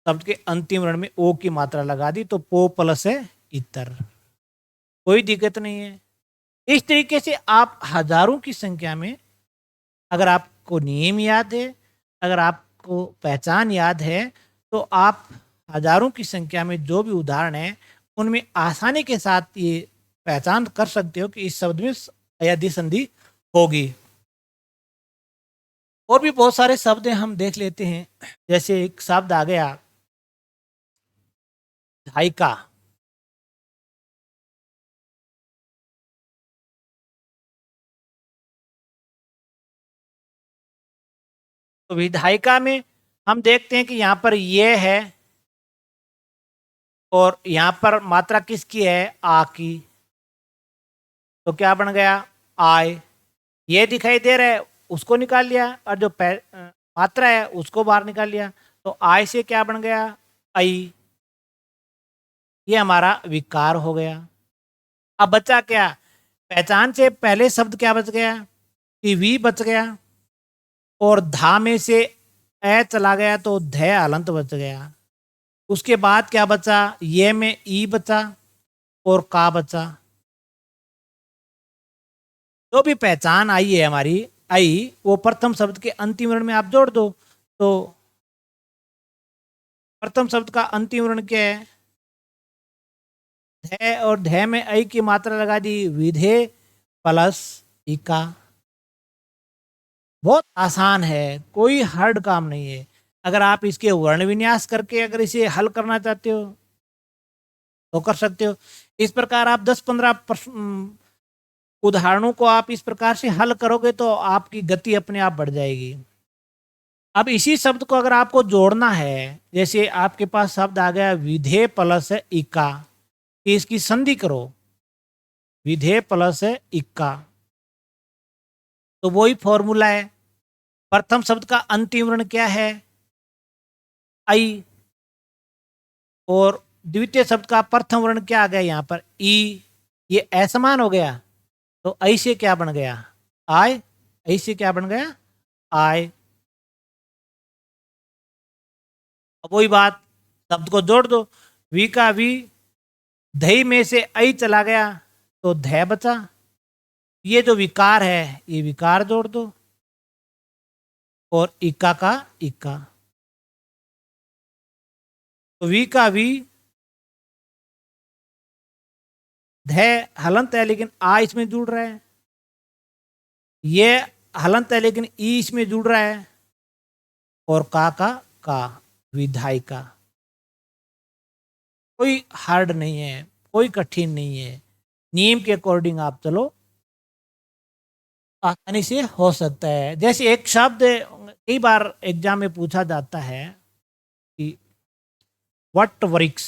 शब्द के अंतिम वर्ण में ओ की मात्रा लगा दी, तो पो प्लस है इतर, कोई दिक्कत नहीं है। इस तरीके से आप हजारों की संख्या में, अगर आपको नियम याद है, अगर आपको पहचान याद है, तो आप हजारों की संख्या में जो भी उदाहरण है उनमें आसानी के साथ ये पहचान कर सकते हो कि इस शब्द में अयधि संधि होगी। और भी बहुत सारे शब्द हैं, हम देख लेते हैं। जैसे एक शब्द आ गया विधायिका, तो विधायिका में हम देखते हैं कि यहाँ पर ये है और यहाँ पर मात्रा किसकी है, आ की, तो क्या बन गया, आय। ये दिखाई दे रहा है, उसको निकाल लिया, और जो मात्रा है उसको बाहर निकाल लिया, तो आय से क्या बन गया, आई। ये हमारा विकार हो गया। अब बचा क्या, पहचान से पहले शब्द क्या बच गया, कि वी बच गया, और धा में से ए चला गया तो धै हलंत बच गया। उसके बाद क्या बचा, ये में ई बचा और का बचा। जो भी पहचान आई है हमारी, आई, वो प्रथम शब्द के अंतिम वर्ण में आप जोड़ दो। तो प्रथम शब्द का अंतिम वर्ण क्या है, ध, और ध में ऐ की मात्रा लगा दी, विधे प्लस इका। बहुत आसान है, कोई हार्ड काम नहीं है। अगर आप इसके वर्ण विन्यास करके अगर इसे हल करना चाहते हो तो कर सकते हो। इस प्रकार आप 10-15 उदाहरणों को आप इस प्रकार से हल करोगे तो आपकी गति अपने आप बढ़ जाएगी। अब इसी शब्द को अगर आपको जोड़ना है, जैसे आपके पास शब्द आ गया विधेय प्लस इक्का, कि इसकी संधि करो, विधेय प्लस इक्का, तो वही फॉर्मूला है। प्रथम शब्द का अंतिम वर्ण क्या है, आई, और द्वितीय शब्द का प्रथम वर्ण क्या आ गया यहाँ पर, ई। ये असमान हो गया, तो ऐ से क्या बन गया, आय। ऐ से क्या बन गया, आय। अब वही बात, शब्द को जोड़ दो, वी का वी, धई में से ऐ चला गया तो ध बचा। ये जो विकार है ये विकार जोड़ दो, और इक्का का इक्का, तो वी का वी, ध हलंत है लेकिन आ इसमें जुड़ रहा है, ये हलंत है लेकिन ई इसमें जुड़ रहा है, और का विधायिका। कोई हार्ड नहीं है, कोई कठिन नहीं है, नियम के अकॉर्डिंग आप चलो, आसानी से हो सकता है। जैसे एक शब्द कई बार एग्जाम में पूछा जाता है कि वट वृक्ष,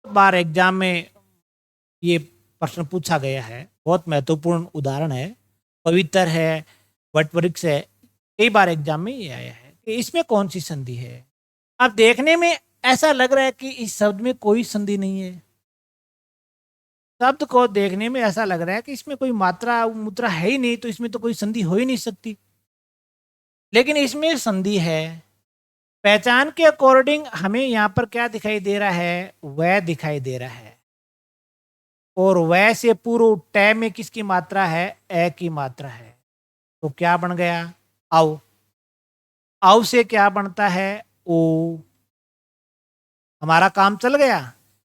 बार एग्जाम में ये प्रश्न पूछा गया है, बहुत महत्वपूर्ण उदाहरण है, पवित्र है, वट वृक्ष है, कई बार एग्जाम में ये आया है कि इसमें कौन सी संधि है। अब देखने में ऐसा लग रहा है कि इस शब्द में कोई संधि नहीं है, शब्द को देखने में ऐसा लग रहा है कि इसमें कोई मात्रा मुद्रा है ही नहीं, तो इसमें तो कोई संधि हो ही नहीं सकती, लेकिन इसमें संधि है। पहचान के अकॉर्डिंग हमें यहाँ पर क्या दिखाई दे रहा है, वह दिखाई दे रहा है, और वह से पूर्व ट में किसकी मात्रा है, ए की मात्रा है, तो क्या बन गया, औ। औ से क्या बनता है, ओ। हमारा काम चल गया,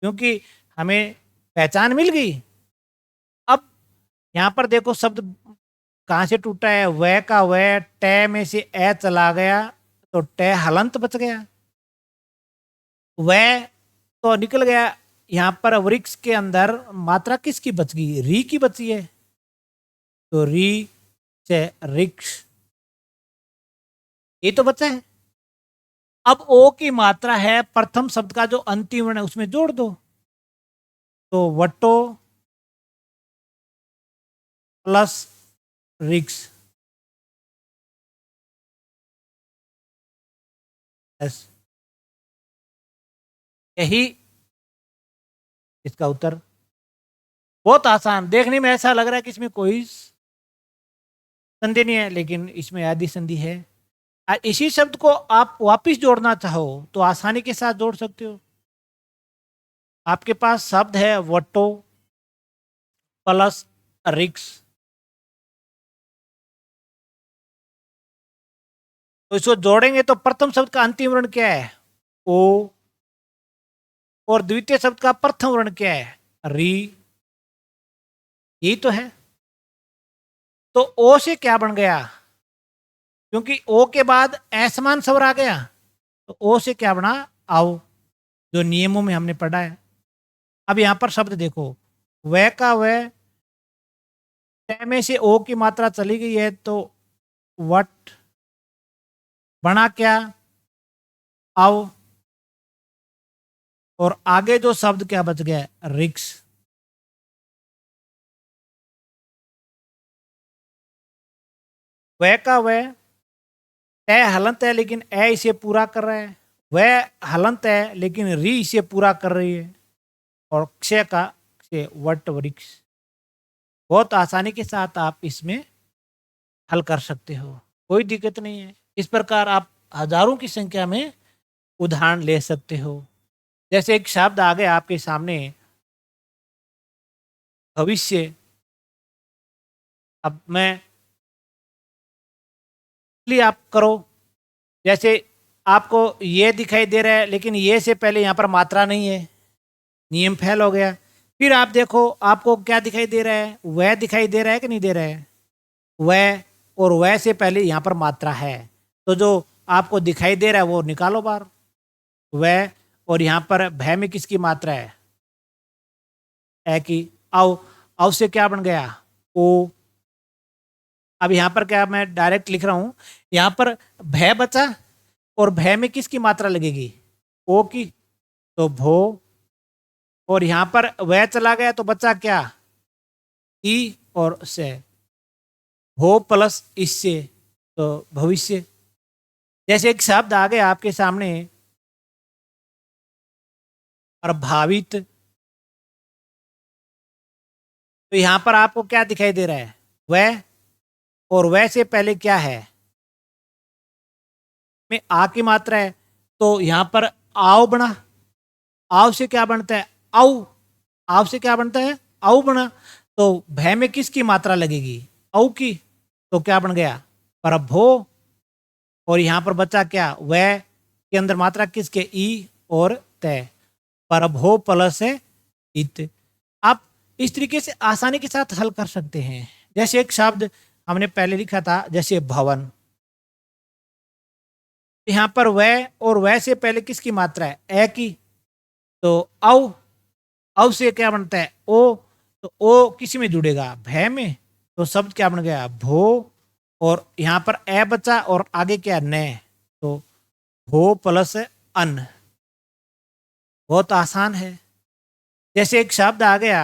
क्योंकि हमें पहचान मिल गई। अब यहां पर देखो शब्द कहां से टूटा है, वह का वह, ट में से ए चला गया तो ट हलंत बच गया, वह तो निकल गया। यहां पर वृक्ष के अंदर मात्रा किसकी बच गई, री की बची है, तो री से रिक्ष, ये तो बचा है। अब ओ की मात्रा है प्रथम शब्द का जो अंतिम वर्ण है उसमें जोड़ दो, तो वटो प्लस रिक्स, यही इसका उत्तर। बहुत आसान, देखने में ऐसा लग रहा है कि इसमें कोई संधि नहीं है, लेकिन इसमें आदि संधि है। इसी शब्द को आप वापिस जोड़ना चाहो तो आसानी के साथ जोड़ सकते हो। आपके पास शब्द है वटो प्लस रिक्स, तो इसको जोड़ेंगे तो प्रथम शब्द का अंतिम वर्ण क्या है, ओ, और द्वितीय शब्द का प्रथम वर्ण क्या है, री, यही तो है। तो ओ से क्या बन गया, क्योंकि ओ के बाद असमान स्वर आ गया, तो ओ से क्या बना, आओ, जो नियमों में हमने पढ़ा है। अब यहां पर शब्द देखो, वह का वह, ट में से ओ की मात्रा चली गई है, तो वट बना क्या, आओ, और आगे जो शब्द क्या बच गया, रिक्स। वह का वह, ट हलंत है लेकिन ए इसे पूरा कर रहा है, वह हलंत है लेकिन री इसे पूरा कर रही है, और क्षय का क्षय, वट वृक्ष। बहुत आसानी के साथ आप इसमें हल कर सकते हो, कोई दिक्कत नहीं है। इस प्रकार आप हजारों की संख्या में उदाहरण ले सकते हो। जैसे एक शब्द आ गया आपके सामने, भविष्य। अब मैं इसलिए आप करो, जैसे आपको ये दिखाई दे रहा है, लेकिन ये से पहले यहाँ पर मात्रा नहीं है, नियम फेल हो गया। फिर आप देखो आपको क्या दिखाई दे रहा है, वह दिखाई दे रहा है कि नहीं दे रहा है, वह, और वह से पहले यहाँ पर मात्रा है, तो जो आपको दिखाई दे रहा है वो निकालो बाहर, वह। और यहाँ पर भय में किसकी मात्रा है, ए की। औ, औ से क्या बन गया, ओ। अब यहाँ पर क्या मैं डायरेक्ट लिख रहा हूं, यहाँ पर भय बचा, और भय में किसकी मात्रा लगेगी, ओ की, तो भो। और यहाँ पर वह चला गया तो बचा क्या, ई और से, भो प्लस इससे, तो भविष्य। जैसे एक शब्द आ गया आपके सामने, प्रभावित, तो यहां पर आपको क्या दिखाई दे रहा है, वह, और वह से पहले क्या है, में आ की मात्रा है, तो यहां पर आओ बना, आव से क्या बनता है, औ, आव से क्या बनता है, औ बना, तो भय में किसकी मात्रा लगेगी, औ की, तो क्या बन गया, प्रभो। और यहां पर बचा क्या, वह के अंदर मात्रा किसके, ई और तय, प्रभो प्लस है इत। आप इस तरीके से आसानी के साथ हल कर सकते हैं। जैसे एक शब्द हमने पहले लिखा था, जैसे भवन, यहां पर वह, और वह से पहले किसकी मात्रा है, ए की, तो औ, औ से क्या बनता है, ओ, तो ओ किसी में जुड़ेगा, भय में, तो शब्द क्या बन गया, भो। और यहां पर ए बचा, और आगे क्या, न, तो भो प्लस अन्न। बहुत आसान है। जैसे एक शब्द आ गया,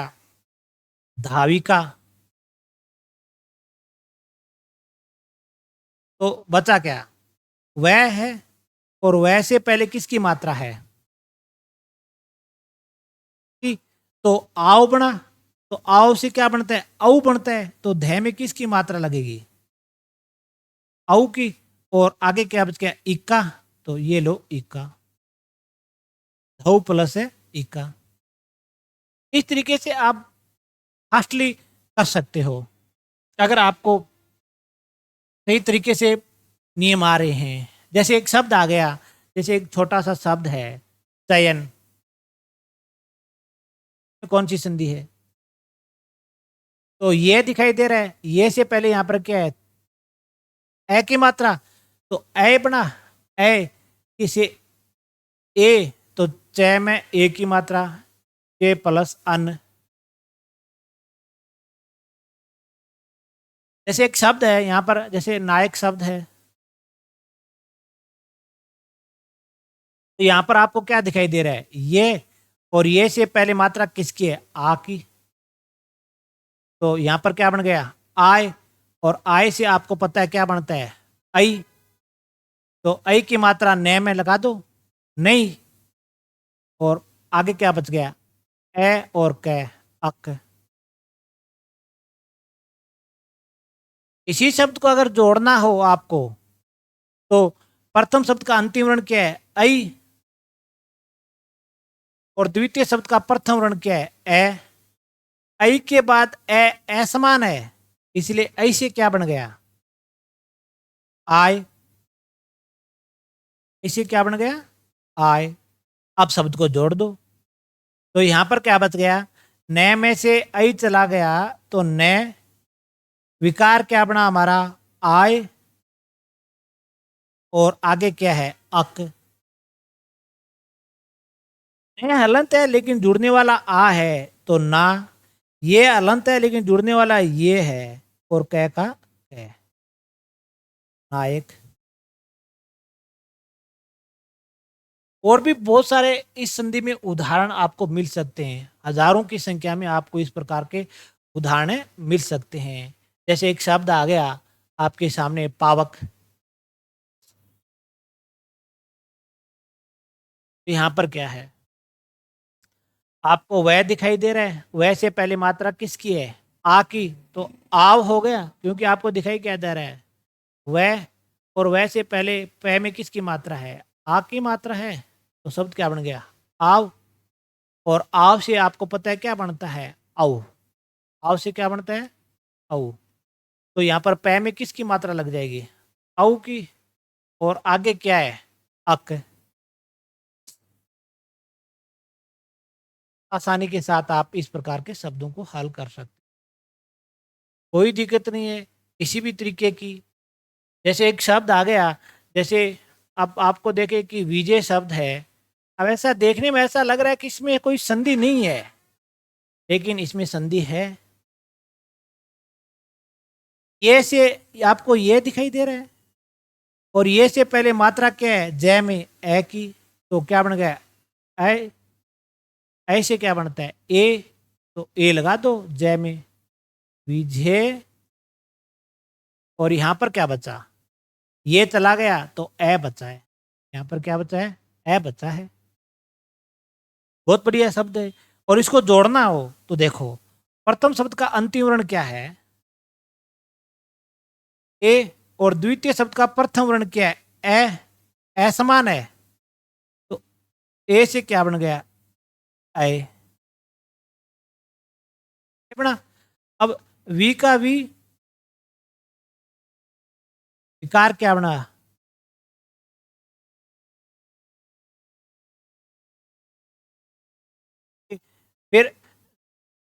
धाविका, तो बचा क्या, वह है, और वह से पहले किसकी मात्रा है, की, तो आओ बना, तो आओ से क्या बनता है, औ बनता है, तो धै में किसकी मात्रा लगेगी, औ की, और आगे क्या बच गया, इक्का, तो ये लो इक्का, धौ प्लस है इक्का। इस तरीके से आप फास्टली कर सकते हो, अगर आपको सही तरीके से नियम आ रहे हैं। जैसे एक शब्द आ गया, जैसे एक छोटा सा शब्द है, चयन, कौन सी संधि है, तो ये दिखाई दे रहा है, ये से पहले यहां पर क्या है, ए की मात्रा, तो ए बना, ए किसे, ए, तो च में ए की मात्रा, के प्लस अन्न। जैसे एक शब्द है यहां पर, जैसे नायक शब्द है, तो यहां पर आपको क्या दिखाई दे रहा है, ये, और ये से पहले मात्रा किसकी है, आ की, तो यहां पर क्या बन गया, आय, और आय से आपको पता है क्या बनता है, आई, तो आई की मात्रा न में लगा दो, नहीं, और आगे क्या बच गया, ए और क, अक। इसी शब्द को अगर जोड़ना हो आपको, तो प्रथम शब्द का अंतिम वर्ण क्या है, आई, और द्वितीय शब्द का प्रथम वर्ण क्या है, ए। आई के बाद ए असमान है, इसलिए आई से क्या बन गया, आय, इसे क्या बन गया, आय। अब शब्द को जोड़ दो, तो यहां पर क्या बच गया, न में से आई चला गया, तो न, विकार क्या बना हमारा, आय, और आगे क्या है, अक। न हलंत है लेकिन जुड़ने वाला आ है, तो ना, ये हलंत है लेकिन जुड़ने वाला ये है, और कै का कै, नायक। और भी बहुत सारे इस संधि में उदाहरण आपको मिल सकते हैं, हजारों की संख्या में आपको इस प्रकार के उदाहरण मिल सकते हैं। जैसे एक शब्द आ गया आपके सामने, पावक, तो यहां पर क्या है, आपको वह दिखाई दे रहा है, वह से पहले मात्रा किसकी है, आ की, तो आव हो गया, क्योंकि आपको दिखाई क्या दे रहा है, वह, और वह से पहले पह में किसकी मात्रा है, आ की मात्रा है, तो शब्द क्या बन गया? आव। और आव से आपको पता है क्या बनता है? औ। आव से क्या बनता है? औ। तो यहाँ पर पै में किसकी मात्रा लग जाएगी? औ की। और आगे क्या है? अक। आसानी के साथ आप इस प्रकार के शब्दों को हल कर सकते, कोई दिक्कत नहीं है किसी भी तरीके की। जैसे एक शब्द आ गया, जैसे अब आपको देखे कि विजय शब्द है, अब ऐसा देखने में ऐसा लग रहा है कि इसमें कोई संधि नहीं है, लेकिन इसमें संधि है। ये से आपको ये दिखाई दे रहा है, और ये से पहले मात्रा क्या है? जय में ए की, तो क्या बन गया? ऐ। ऐसे क्या बनता है? ए। तो ए लगा दो जय में, विजय। और यहां पर क्या बचा? ये चला गया तो ए बचा है। यहां पर क्या बचा है? ए बचा है। बहुत बढ़िया शब्द है। और इसको जोड़ना हो तो देखो, प्रथम शब्द का अंतिम वर्ण क्या है? ए। और द्वितीय शब्द का प्रथम वर्ण क्या है? ए। ए समान है, तो ए से क्या बन गया? ए। बना। अब वी का वी विकार क्या बना? फिर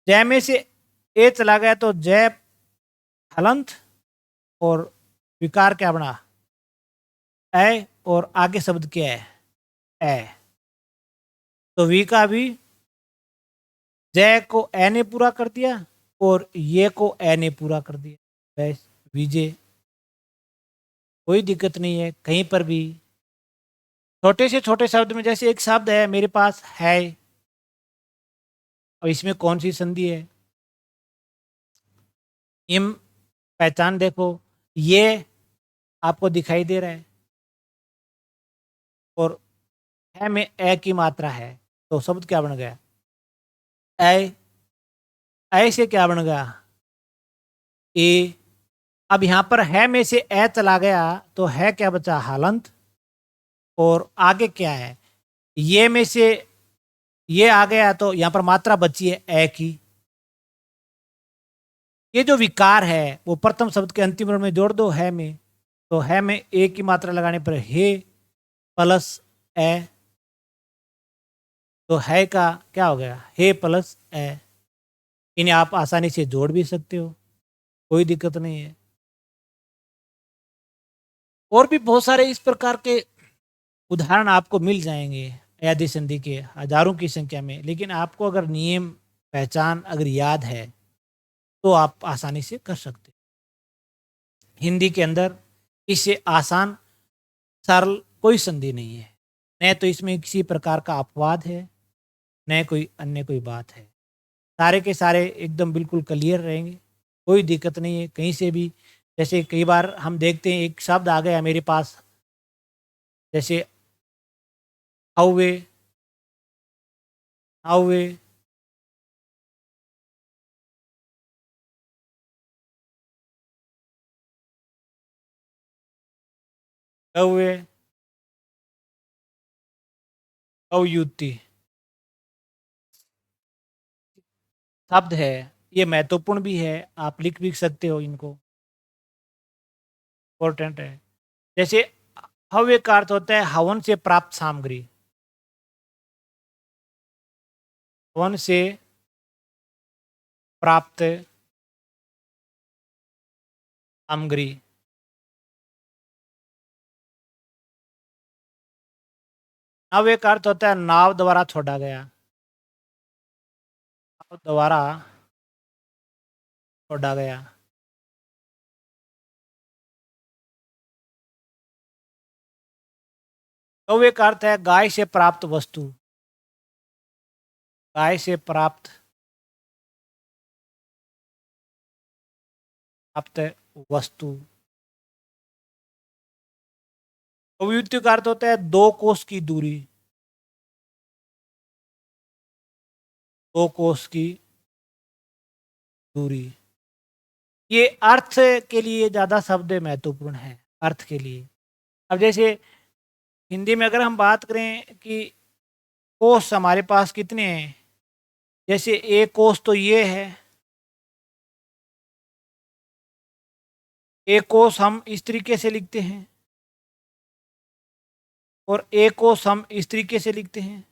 जय में से ए चला गया तो जय हलंत, और विकार क्या बना? ए। और आगे शब्द क्या है? ए। तो वी का वी जय को ए ने पूरा कर दिया, और ये को ए ने पूरा कर दिया, बस विजय। कोई दिक्कत नहीं है कहीं पर भी। छोटे से छोटे शब्द में, जैसे एक शब्द है मेरे पास है, और इसमें कौन सी संधि है? इम। पहचान देखो, ये आपको दिखाई दे रहा है, और है में ए की मात्रा है, तो शब्द क्या बन गया? ए। ए से क्या बन गया? ए। अब यहां पर है में से ए चला गया, तो है क्या बचा? हालंत। और आगे क्या है? ये में से ये आ गया, तो यहां पर मात्रा बची है ए की। ये जो विकार है वो प्रथम शब्द के अंतिम वर्ण में जोड़ दो, है में। तो है में ए की मात्रा लगाने पर हे प्लस ए, तो है का क्या हो गया? हे प्लस ए। इन्हें आप आसानी से जोड़ भी सकते हो, कोई दिक्कत नहीं है। और भी बहुत सारे इस प्रकार के उदाहरण आपको मिल जाएंगे अयादी संधि के, हजारों की संख्या में। लेकिन आपको अगर नियम पहचान अगर याद है, तो आप आसानी से कर सकते हैं। हिंदी के अंदर इससे आसान सरल कोई संधि नहीं है, न तो इसमें किसी प्रकार का अपवाद है, न कोई अन्य कोई बात है। सारे के सारे एकदम बिल्कुल क्लियर रहेंगे, कोई दिक्कत नहीं है कहीं से भी। जैसे कई बार हम देखते हैं एक शब्द आ गया मेरे पास, जैसे हौवे। हौवे कौवे कौयुक्ति शब्द है, ये महत्वपूर्ण भी है, आप लिख भी सकते हो इनको, इम्पोर्टेंट है। जैसे हव्य का अर्थ होता है हवन से प्राप्त सामग्री, हवन से प्राप्त सामग्री। नव्य का अर्थ होता है नाव द्वारा छोड़ा गया, नाव द्वारा छोड़ा गया। कौवे का अर्थ है गाय से प्राप्त वस्तु, गाय से प्राप्त प्राप्त वस्तु। कौयुक्ति का अर्थ होता है 2 कोस की दूरी, 2 कोस की दूरी। ये अर्थ के लिए ज्यादा शब्द महत्वपूर्ण है, अर्थ के लिए। अब जैसे हिंदी में अगर हम बात करें कि कोष हमारे पास कितने हैं? जैसे ए कोष तो ये है, ए कोष हम इस तरीके से लिखते हैं और ए कोष हम इस तरीके से लिखते हैं।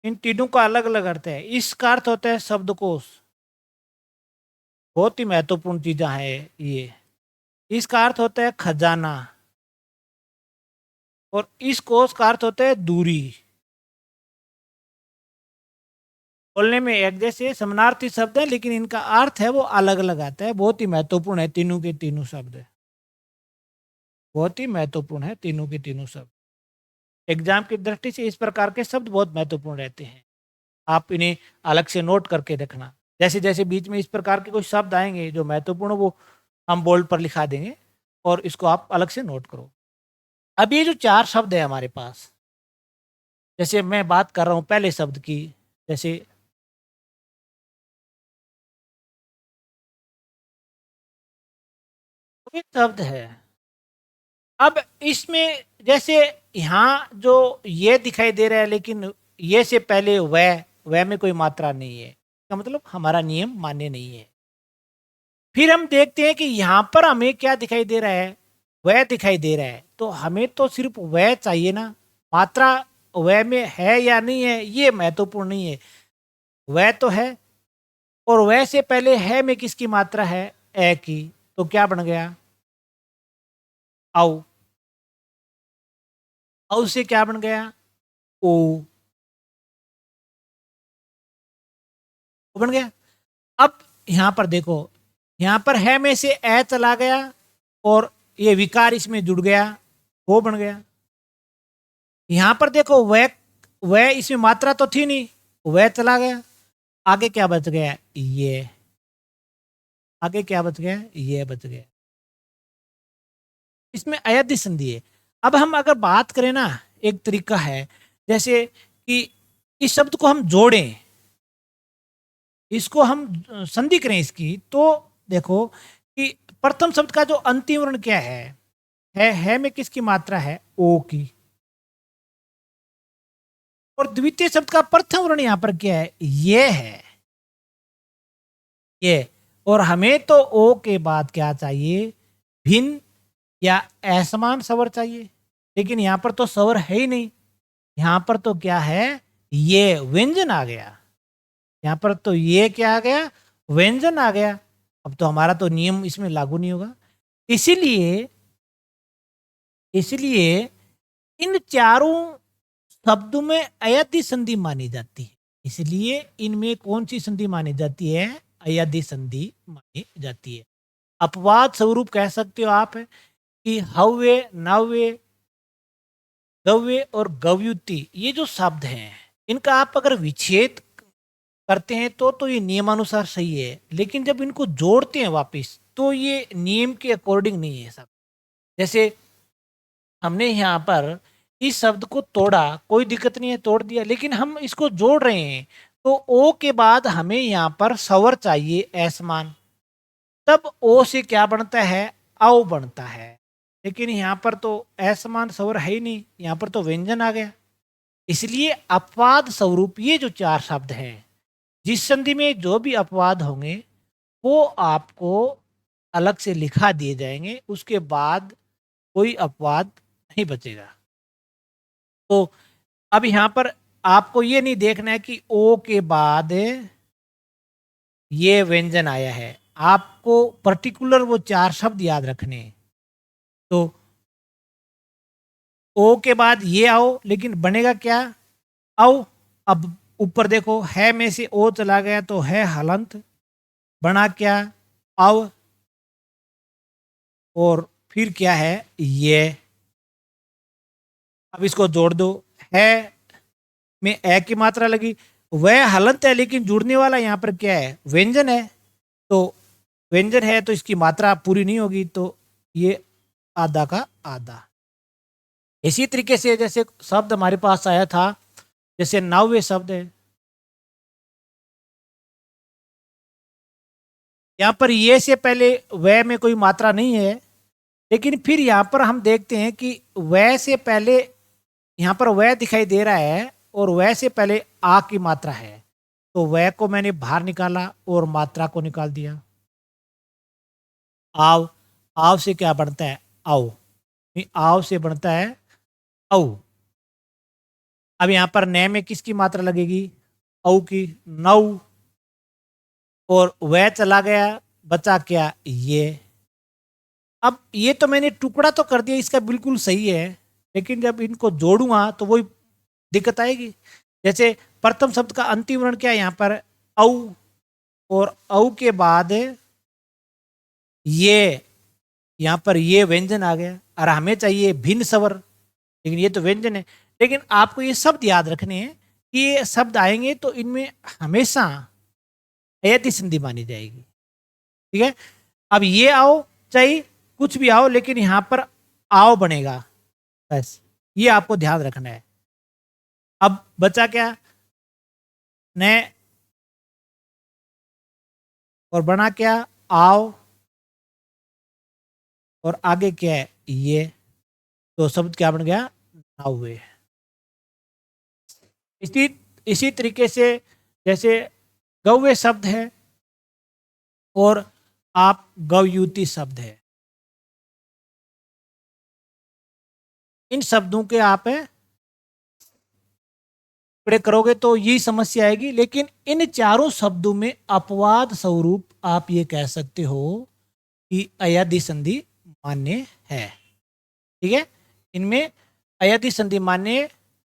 इन तीनों का अलग अलग अर्थ है। इसका अर्थ होता है शब्दकोश, बहुत ही महत्वपूर्ण चीज़ें हैं ये। इसका अर्थ होता है खजाना और इस कोष का अर्थ होता है दूरी। बोलने में एक जैसे समानार्थी शब्द है, लेकिन इनका अर्थ है वो अलग अलग आता है। बहुत ही महत्वपूर्ण है तीनों के तीनों शब्द, बहुत ही महत्वपूर्ण है तीनों के तीनों शब्द। एग्जाम की दृष्टि से इस प्रकार के शब्द बहुत महत्वपूर्ण रहते हैं, आप इन्हें अलग से नोट करके रखना। जैसे जैसे बीच में इस प्रकार के कुछ शब्द आएंगे जो महत्वपूर्ण, वो हम बोल्ड पर लिखा देंगे और इसको आप अलग से नोट करो। अब ये जो 4 शब्द है हमारे पास, जैसे मैं बात कर रहा हूँ पहले शब्द की, जैसे ये शब्द है। अब इसमें जैसे यहाँ जो ये दिखाई दे रहा है, लेकिन ये से पहले वह में कोई मात्रा नहीं है, इसका मतलब हमारा नियम मान्य नहीं है। फिर हम देखते हैं कि यहाँ पर हमें क्या दिखाई दे रहा है, वह दिखाई दे रहा है। तो हमें तो सिर्फ वह चाहिए ना, मात्रा वह में है या नहीं है ये महत्वपूर्ण नहीं है। वह तो है, और वह से पहले है में किसकी मात्रा है? ए की। तो क्या बन गया? औ। औ से क्या बन गया? ओ बन गया। अब यहां पर देखो, यहां पर है में से ए चला गया और ये विकार इसमें जुड़ गया, वो बन गया। यहां पर देखो वह इसमें मात्रा तो थी नहीं, वह चला गया। आगे क्या बच गया? ये। आगे क्या बच गया? ये बच गया। इसमें अयध्य संधि है। अब हम अगर बात करें ना, एक तरीका है जैसे कि इस शब्द को हम जोड़ें, इसको हम संधि करें इसकी, तो देखो कि प्रथम शब्द का जो अंतिम वर्ण क्या है में किसकी मात्रा है? ओ की। और द्वितीय शब्द का प्रथम वर्ण यहां पर क्या है? ये है, ये। और हमें तो ओ के बाद क्या चाहिए? भिन्न या असमान स्वर चाहिए, लेकिन यहां पर तो स्वर है ही नहीं। यहां पर तो क्या है? ये व्यंजन आ गया। यहां पर तो ये क्या आ गया? व्यंजन आ गया। अब तो हमारा तो नियम इसमें लागू नहीं होगा। इसीलिए इसलिए इन चारों शब्दों में अयध्य संधि मानी जाती है। इसलिए इनमें कौन सी संधि मानी जाती है? अयध्य संधि मानी जाती है। अपवाद स्वरूप कह सकते हो आप कि हव्य, नव्य, गव्य और गव्युति, ये जो शब्द हैं इनका आप अगर विच्छेद करते हैं तो ये नियमानुसार सही है, लेकिन जब इनको जोड़ते हैं वापस तो ये नियम के अकॉर्डिंग नहीं है सब। जैसे हमने यहाँ पर इस शब्द को तोड़ा, कोई दिक्कत नहीं है, तोड़ दिया, लेकिन हम इसको जोड़ रहे हैं तो ओ के बाद हमें यहाँ पर स्वर चाहिए असमान। तब ओ से क्या बनता है? औ बनता है। लेकिन यहाँ पर तो असमान स्वर है ही नहीं, यहाँ पर तो व्यंजन आ गया। इसलिए अपवाद स्वरूप ये जो 4 शब्द हैं, जिस संधि में जो भी अपवाद होंगे वो आपको अलग से लिखा दिए जाएंगे, उसके बाद कोई अपवाद नहीं बचेगा। तो अब यहां पर आपको ये नहीं देखना है कि ओ के बाद ये व्यंजन आया है, आपको पर्टिकुलर वो 4 शब्द याद रखने हैं। तो ओ के बाद ये आओ, लेकिन बनेगा क्या? आओ। अब ऊपर देखो, है में से ओ चला गया तो है हलंत, बना क्या? अव। और फिर क्या है? ये। अब इसको जोड़ दो, है में ए की मात्रा लगी, वह हलंत है लेकिन जुड़ने वाला यहां पर क्या है? व्यंजन है। तो व्यंजन है तो इसकी मात्रा पूरी नहीं होगी, तो ये आधा का आधा। इसी तरीके से जैसे शब्द हमारे पास आया था, जैसे नव्य शब्द है, यहां पर ये से पहले वह में कोई मात्रा नहीं है, लेकिन फिर यहां पर हम देखते हैं कि वह से पहले यहां पर वह दिखाई दे रहा है और वह से पहले आ की मात्रा है, तो वह को मैंने बाहर निकाला और मात्रा को निकाल दिया। आव, आव से क्या बनता है? आओ। आव से बनता है औ। अब यहां पर न में किसकी मात्रा लगेगी? औ की। नौ। और वह चला गया, बचा क्या? ये। अब ये तो मैंने टुकड़ा तो कर दिया, इसका बिल्कुल सही है, लेकिन जब इनको जोड़ूंगा तो वही दिक्कत आएगी। जैसे प्रथम शब्द का अंतिम वर्ण क्या है यहाँ पर? औ। और औ के बाद ये, यहाँ पर ये व्यंजन आ गया और हमें चाहिए भिन्न स्वर, लेकिन ये तो व्यंजन है। लेकिन आपको ये शब्द याद रखने हैं कि ये शब्द आएंगे तो इनमें हमेशा अयति संधि मानी जाएगी। ठीक है। अब ये आओ चाहे कुछ भी आओ, लेकिन यहां पर आओ बनेगा, बस ये आपको ध्यान रखना है। अब बचा क्या? न। और बना क्या? आओ। और आगे क्या है? ये। तो शब्द क्या बन गया? नावे। इसी इसी तरीके से जैसे गौवे शब्द है और आप गौयुति शब्द है, इन शब्दों के आप टुकड़े करोगे तो यही समस्या आएगी। लेकिन इन चारों शब्दों में अपवाद स्वरूप आप ये कह सकते हो कि अयदि संधि मान्य है। ठीक है। इनमें अयदि संधि मान्य,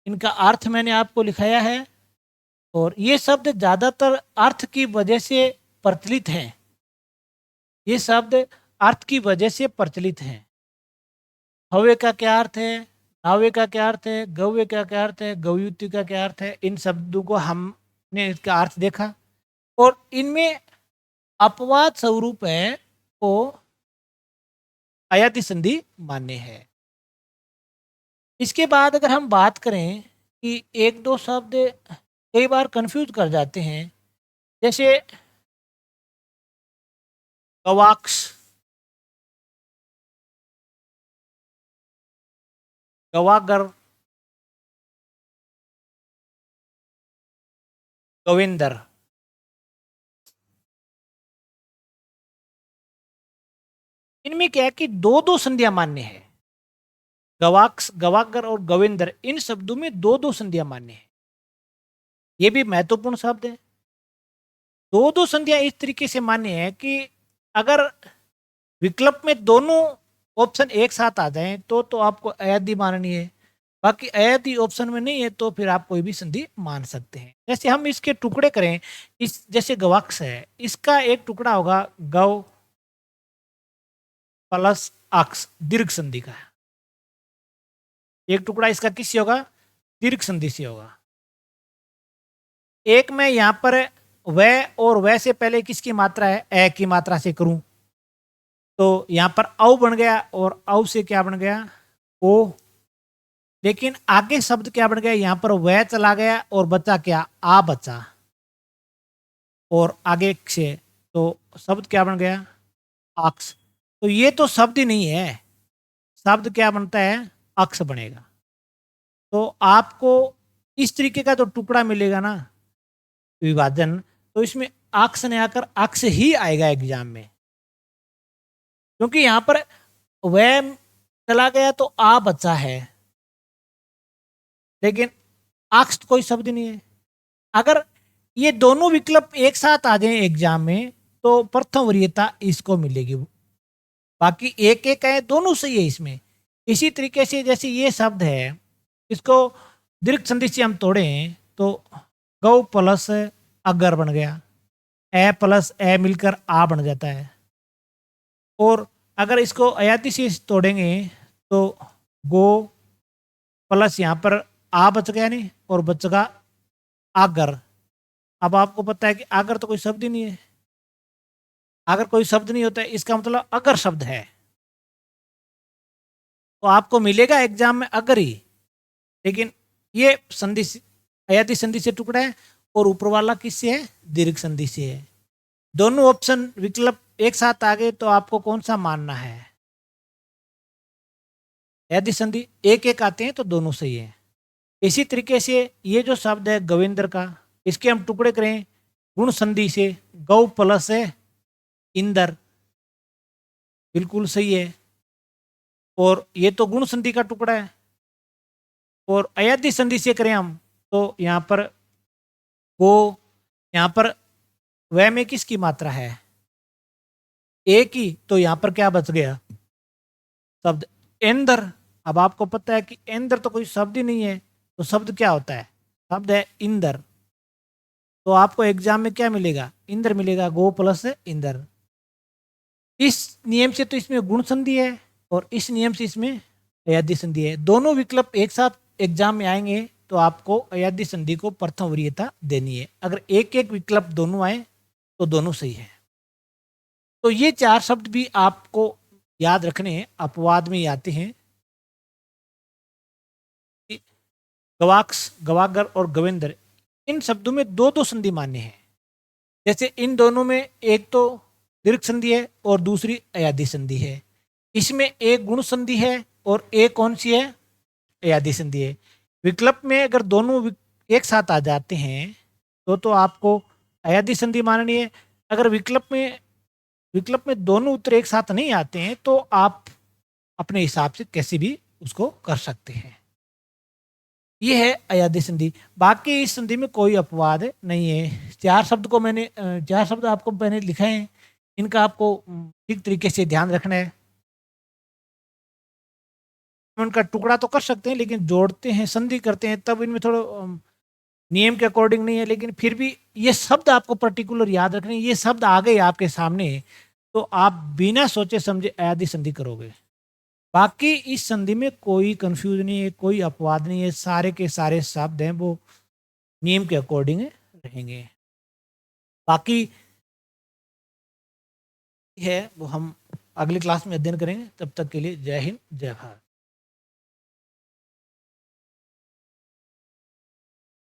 इनका अर्थ मैंने आपको लिखाया है। और ये शब्द ज्यादातर अर्थ की वजह से प्रचलित हैं। ये शब्द अर्थ की वजह से प्रचलित हैं। हवे का क्या अर्थ है? नावे का क्या अर्थ है? गव्य का क्या अर्थ है? गौयुति का क्या अर्थ है? इन शब्दों को हमने इसका अर्थ देखा और इनमें अपवाद स्वरूप है वो अयति संधि मान्य है। इसके बाद अगर हम बात करें कि एक दो शब्द कई बार कंफ्यूज कर जाते हैं, जैसे गवाक्ष, गवागर, गोविंदर, इनमें क्या है कि दो दो संधियां मान्य है। गवाक्ष, गवागर और गोविंदर, इन शब्दों में दो दो संधियां मान्य है। ये भी महत्वपूर्ण शब्द है। दो दो संधियां इस तरीके से मान्य है कि अगर विकल्प में दोनों ऑप्शन एक साथ आ जाएं तो आपको अयदि माननी है। बाकी अयदि ऑप्शन में नहीं है तो फिर आप कोई भी संधि मान सकते हैं। जैसे हम इसके टुकड़े करें, इस जैसे गवाक्ष है, इसका एक टुकड़ा होगा गव प्लस अक्ष, दीर्घ संधि का। एक टुकड़ा इसका किससे होगा? दीर्घ संधि से होगा। एक में यहां पर वह और वह से पहले किसकी मात्रा है? ए की मात्रा से करूं तो यहां पर औ बन गया और औ से क्या बन गया? ओ। लेकिन आगे शब्द क्या बन गया? यहां पर वह चला गया और बचा क्या? आ बचा। और आगे से तो शब्द क्या बन गया? अक्ष। तो ये तो शब्द ही नहीं है, शब्द क्या बनता है? अक्ष बनेगा। तो आपको इस तरीके का जो टुकड़ा मिलेगा ना विभाजन, तो इसमें अक्ष ने आकर अक्ष ही आएगा एग्जाम में, क्योंकि यहां पर वह चला गया तो आ बचा है, लेकिन अक्ष तो कोई शब्द नहीं है। अगर ये दोनों विकल्प एक साथ आ जाए एग्जाम में तो प्रथम वरीयता इसको मिलेगी। बाकी एक एक है, दोनों सही है इसमें। इसी तरीके से जैसे ये शब्द है, इसको दीर्घ संधि से हम तोड़ें तो गौ प्लस अगर बन गया, ए प्लस ए मिलकर आ बन जाता है। और अगर इसको अयाति से तोड़ेंगे तो गो प्लस यहाँ पर आ बच गया नहीं और बचेगा आगर। अब आपको पता है कि आगर तो कोई शब्द ही नहीं है। अगर कोई शब्द नहीं होता है इसका मतलब अगर शब्द है, तो आपको मिलेगा एग्जाम में अगर ही। लेकिन ये संधि अयाति संधि से टुकड़ा है और ऊपर वाला किससे है? दीर्घ संधि से है। दोनों ऑप्शन विकल्प एक साथ आ गए तो आपको कौन सा मानना है? अयाति संधि एक एक आते हैं तो दोनों सही है। इसी तरीके से ये जो शब्द है गविंदर का, इसके हम टुकड़े करें गुण संधि से, गौ प्लस है इंदर, बिल्कुल सही है। और ये तो गुण संधि का टुकड़ा है। और अयाधि संधि से करें हम तो यहाँ पर गो, यहाँ पर वह में किसकी मात्रा है, ए की, तो यहाँ पर क्या बच गया शब्द एंदर। अब आपको पता है कि एंदर तो कोई शब्द ही नहीं है, तो शब्द क्या होता है, शब्द है इंदर। तो आपको एग्जाम में क्या मिलेगा, इंदर मिलेगा, गो प्लस इंदर। इस नियम से तो इसमें गुण संधि है और इस नियम से इसमें अयाधि संधि है। दोनों विकल्प एक साथ एग्जाम में आएंगे तो आपको अयाधि संधि को प्रथम वरीयता देनी है। अगर एक एक विकल्प दोनों आए तो दोनों सही है। तो ये चार शब्द भी आपको याद रखने हैं, अपवाद में आते हैं। गवाक्स, गवागर और गवेंद्र, इन शब्दों में दो दो संधि मान्य है। जैसे इन दोनों में एक तो दीर्घ संधि है और दूसरी अयाधि संधि है। इसमें एक गुण संधि है और एक कौन सी है, अयाधि संधि है। विकल्प में अगर दोनों एक साथ आ जाते हैं तो आपको अयाधि संधि माननी है। अगर विकल्प में दोनों उत्तर एक साथ नहीं आते हैं तो आप अपने हिसाब से कैसे भी उसको कर सकते हैं। यह है अयाधि संधि। बाकी इस संधि में कोई अपवाद नहीं है। चार शब्द आपको मैंने लिखे हैं, इनका आपको ठीक तरीके से ध्यान रखना है। उनका टुकड़ा तो कर सकते हैं लेकिन जोड़ते हैं, संधि करते हैं, तब इनमें थोड़ा नियम के अकॉर्डिंग नहीं है। लेकिन फिर भी ये शब्द आपको पर्टिकुलर याद रखने, ये शब्द आ गए आपके सामने तो आप बिना सोचे समझे अयाधि संधि करोगे। बाकी इस संधि में कोई कंफ्यूज नहीं है, कोई अपवाद नहीं है, सारे के सारे शब्द हैं वो नियम के अकॉर्डिंग रहेंगे। बाकी है वो हम अगली क्लास में अध्ययन करेंगे। तब तक के लिए जय हिंद, जय भारत।